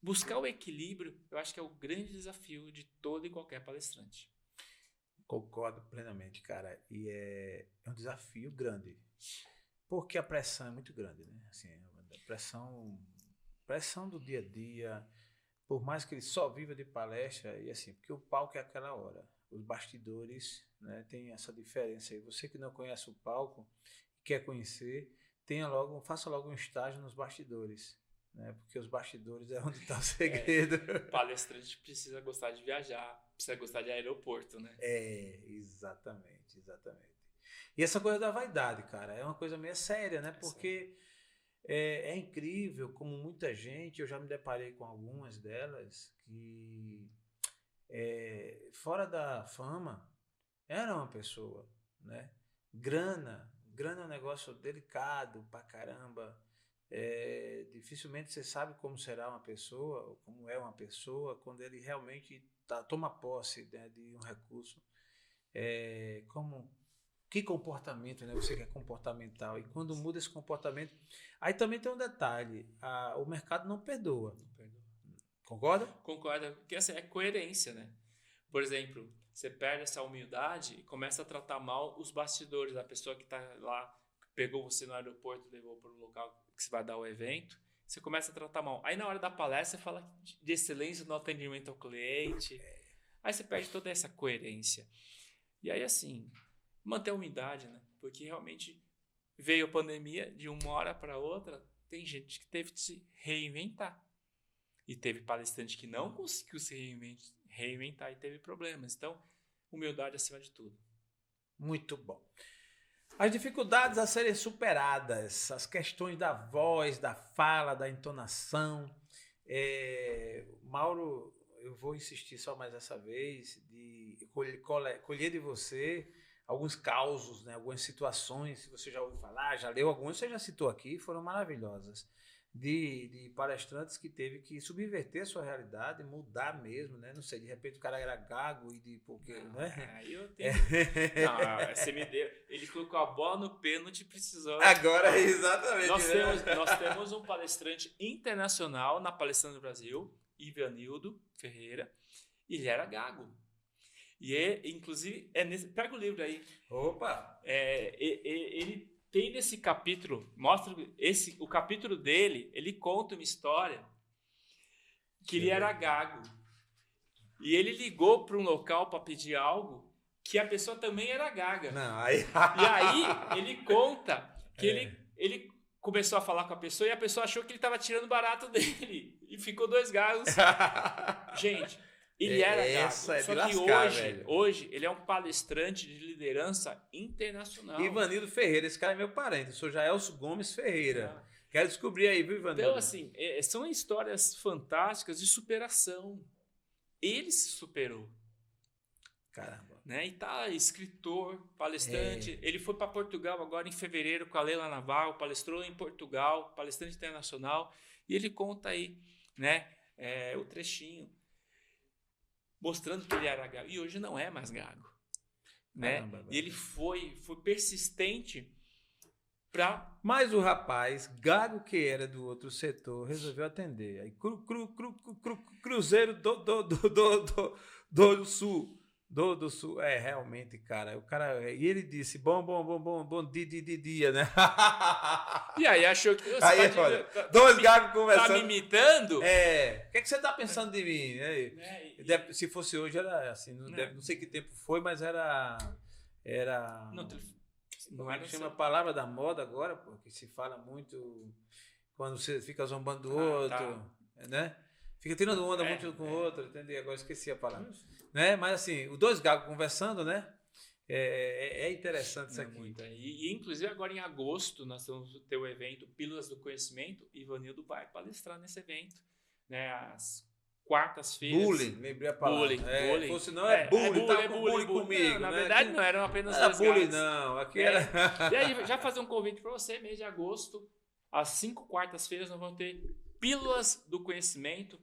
buscar o equilíbrio, eu acho que é o grande desafio de todo e qualquer palestrante. Concordo plenamente, cara. E é um desafio grande, porque a pressão é muito grande, né? Assim, a pressão do dia a dia, por mais que ele só viva de palestra, e assim, porque o palco é aquela hora. Os bastidores, né, tem essa diferença aí. Você que não conhece o palco, quer conhecer, faça logo um estágio nos bastidores, né? Porque os bastidores é onde está o segredo. O palestrante precisa gostar de viajar, precisa gostar de aeroporto, né? Exatamente. E essa coisa da vaidade, cara, é uma coisa meio séria, né? Porque é incrível como muita gente, eu já me deparei com algumas delas, que fora da fama, era uma pessoa, né? Grana é um negócio delicado pra caramba. Dificilmente você sabe como será uma pessoa, ou como é uma pessoa, quando ele realmente toma posse, né, de um recurso. Que comportamento, né? Você que é comportamental. E quando muda esse comportamento... Aí também tem um detalhe, o mercado não perdoa. Concorda? Concordo, porque assim, é coerência, né? Por exemplo, você perde essa humildade e começa a tratar mal os bastidores, a pessoa que está lá, pegou você no aeroporto, levou para o local que você vai dar o evento, você começa a tratar mal. Aí na hora da palestra você fala de excelência no atendimento ao cliente, aí você perde toda essa coerência. E aí assim, manter a humildade, né? Porque realmente veio a pandemia, de uma hora para outra, tem gente que teve que se reinventar. E teve palestrante que não conseguiu se reinventar e teve problemas. Então, humildade acima de tudo. Muito bom. As dificuldades a serem superadas, as questões da voz, da fala, da entonação. Mauro, eu vou insistir só mais essa vez de colher de você alguns causos, né, algumas situações, se você já ouviu falar, já leu algumas, você já citou aqui, foram maravilhosas, de palestrantes que teve que subverter a sua realidade, mudar mesmo, né? Não sei, de repente o cara era gago e de porque, né? Eu tenho... Não, você me deu. Ele colocou a bola no pênalti e precisou. Agora, exatamente. Nós temos um palestrante internacional na Palestrando do Brasil, Ivanildo Ferreira, e ele era gago. E inclusive, pega o livro aí. Opa! Ele tem nesse capítulo, mostra o capítulo dele, ele conta uma história que ele era gago. E ele ligou para um local para pedir algo que a pessoa também era gaga. Não, aí... E aí ele conta que ele começou a falar com a pessoa e a pessoa achou que ele estava tirando barato dele. E ficou 2 gagos. Gente, ele era gago. Só que lascar, hoje ele é um palestrante de liderança internacional. Ivanildo Ferreira, esse cara é meu parente. Eu sou Jaelso Gomes Ferreira. Quero descobrir aí, viu, Ivanildo? Então, assim, são histórias fantásticas de superação. Ele se superou. Caramba. Né? E tá escritor, palestrante. Ele foi para Portugal agora em fevereiro com a Leila Navarro, palestrou em Portugal, palestrante internacional. E ele conta aí, né, o trechinho, mostrando que ele era gago. E hoje não é mais gago. Né? Caramba, e ele foi persistente para... Mas o rapaz, gago que era do outro setor, resolveu atender. Aí Cruzeiro do Sul. Do Sul. Realmente, cara. E ele disse, bom dia, né? E aí achou que... Aí, olha, 2 gagos conversando. Tá me imitando? O que você tá pensando de mim? Se fosse hoje, era assim. Não sei que tempo foi, mas era... Como é que chama a palavra da moda agora? Porque se fala muito quando você fica zombando do outro, né? Fica tirando onda muito com o outro, entendeu? Agora esqueci a palavra. Né? Mas assim, os 2 gagos conversando, né? É interessante isso aqui. Muito. E inclusive agora em agosto nós vamos ter o evento Pílulas do Conhecimento. Ivanildo vai palestrar nesse evento, né? Às quartas-feiras. Bullying, lembrei a palavra. Bullying. Ou senão bullying comigo. Não, na né? verdade não, eram apenas não era 2 bullying, gagos. não. Aqui era... E aí, já fazer um convite para você, mês de agosto, às 5 quartas-feiras, nós vamos ter Pílulas do Conhecimento.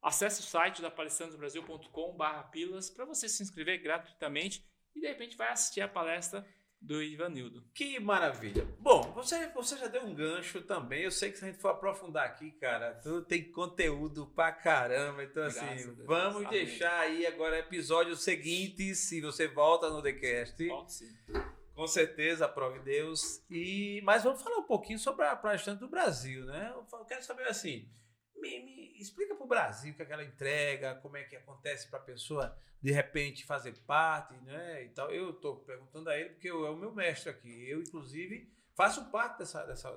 Acesse o site da palestrandobrasil.com/pílulas para você se inscrever gratuitamente e de repente vai assistir a palestra do Ivanildo. Que maravilha. Bom, você já deu um gancho também. Eu sei que se a gente for aprofundar aqui, cara, tudo tem conteúdo pra caramba. Então, assim, vamos deixar aí agora episódios seguintes. Se você volta no TheCast. Volto, sim. Com certeza, aprove Deus. Mas vamos falar um pouquinho sobre a palestrante do Brasil, né? Eu quero saber assim. Me explica para o Brasil que aquela entrega, como é que acontece para a pessoa de repente fazer parte, né? E tal. Eu estou perguntando a ele porque é o meu mestre aqui. Eu, inclusive, faço parte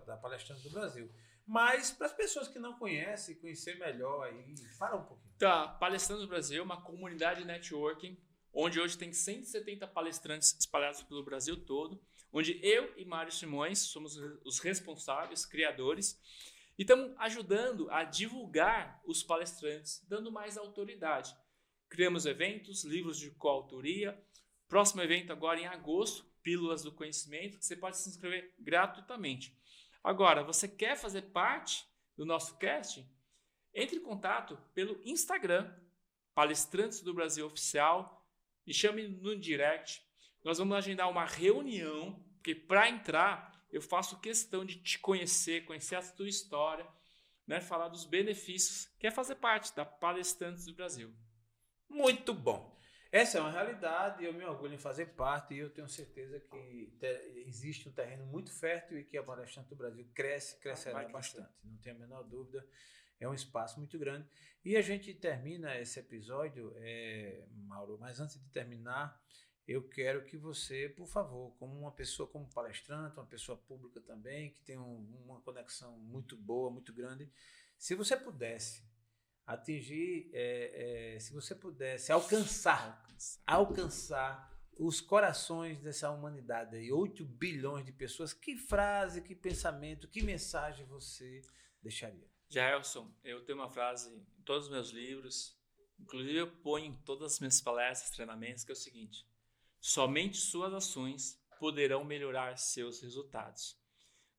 da Palestrante do Brasil. Mas para as pessoas que não conhecem, conhecer melhor aí, fala um pouquinho. Tá, Palestrando do Brasil é uma comunidade de networking, onde hoje tem 170 palestrantes espalhados pelo Brasil todo, onde eu e Mário Simões somos os responsáveis, criadores. E estamos ajudando a divulgar os palestrantes, dando mais autoridade. Criamos eventos, livros de coautoria. Próximo evento agora em agosto, Pílulas do Conhecimento, que você pode se inscrever gratuitamente. Agora, você quer fazer parte do nosso cast? Entre em contato pelo Instagram, Palestrantes do Brasil Oficial, me chame no direct. Nós vamos agendar uma reunião, porque para entrar... eu faço questão de te conhecer a tua história, né? Falar dos benefícios, que é fazer parte da Palestrantes do Brasil. Muito bom. Essa é uma realidade, eu me orgulho em fazer parte e eu tenho certeza que existe um terreno muito fértil e que a Palestrante do Brasil crescerá bastante. Não tenho a menor dúvida, é um espaço muito grande. E a gente termina esse episódio, Mauro, mas antes de terminar, eu quero que você, por favor, como uma pessoa, como palestrante, uma pessoa pública também, que tem uma conexão muito boa, muito grande, se você pudesse atingir, se você pudesse alcançar os corações dessa humanidade aí, 8 bilhões de pessoas, que frase, que pensamento, que mensagem você deixaria? Jaelson, eu tenho uma frase em todos os meus livros, inclusive eu ponho em todas as minhas palestras, treinamentos, que é o seguinte: somente suas ações poderão melhorar seus resultados.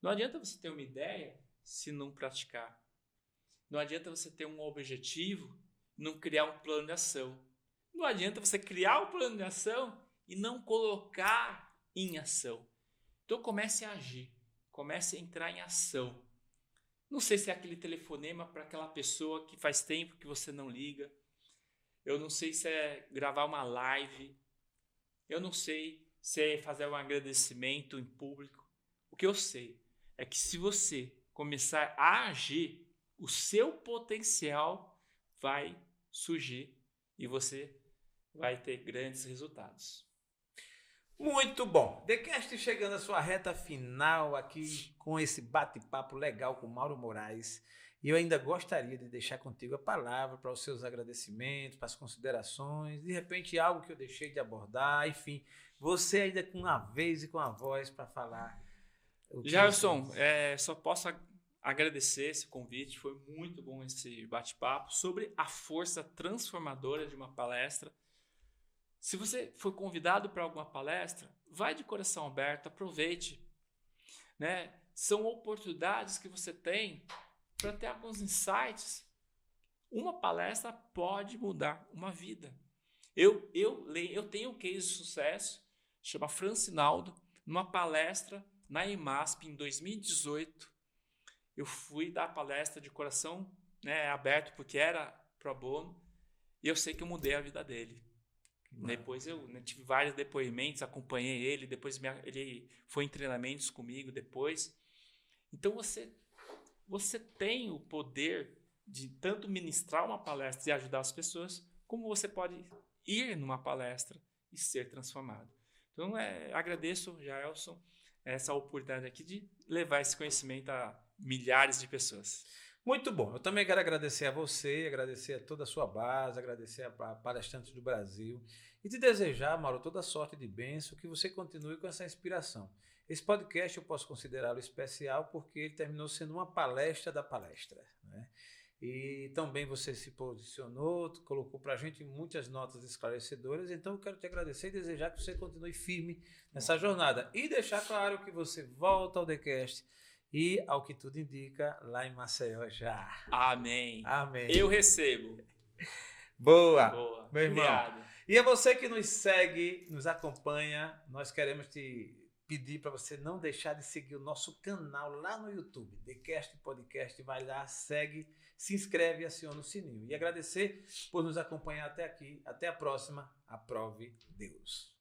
Não adianta você ter uma ideia se não praticar. Não adianta você ter um objetivo e não criar um plano de ação. Não adianta você criar um plano de ação e não colocar em ação. Então comece a agir, comece a entrar em ação. Não sei se é aquele telefonema para aquela pessoa que faz tempo que você não liga. Eu não sei se é gravar uma live. Eu não sei se é fazer um agradecimento em público. O que eu sei é que se você começar a agir, o seu potencial vai surgir e você vai ter grandes resultados. Muito bom. TheCast chegando à sua reta final aqui com esse bate-papo legal com Mauro Moraes. E eu ainda gostaria de deixar contigo a palavra para os seus agradecimentos, para as considerações, de repente algo que eu deixei de abordar, enfim, você ainda com a vez e com a voz para falar. Jailson, só posso agradecer esse convite, foi muito bom esse bate-papo sobre a força transformadora de uma palestra. Se você for convidado para alguma palestra, vai de coração aberto, aproveite. Né? São oportunidades que você tem para ter alguns insights. Uma palestra pode mudar uma vida. Eu tenho um case de sucesso, chama Francinaldo, numa palestra na EMASP em 2018. Eu fui dar palestra de coração, né, aberto, porque era pro bono, e eu sei que eu mudei a vida dele. Depois eu tive vários depoimentos, acompanhei ele, depois ele foi em treinamentos comigo depois. Então você tem o poder de tanto ministrar uma palestra e ajudar as pessoas, como você pode ir numa palestra e ser transformado. Então agradeço, Jaelson, essa oportunidade aqui de levar esse conhecimento a milhares de pessoas. Muito bom. Eu também quero agradecer a você, agradecer a toda a sua base, agradecer a palestrantes do Brasil e te desejar, Mauro, toda sorte de bênção, que você continue com essa inspiração. Esse podcast eu posso considerá-lo especial porque ele terminou sendo uma palestra da palestra, né? E também você se posicionou, colocou para a gente muitas notas esclarecedoras, então eu quero te agradecer e desejar que você continue firme nessa jornada e deixar claro que você volta ao TheCast e, ao que tudo indica, lá em Maceió já. Amém. Amém. Eu recebo. Boa. Meu irmão. Obrigado. E a você que nos segue, nos acompanha, nós queremos te pedir para você não deixar de seguir o nosso canal lá no YouTube, TheCast Podcast. Vai lá, segue, se inscreve e aciona o sininho. E agradecer por nos acompanhar até aqui. Até a próxima. Aprove Deus.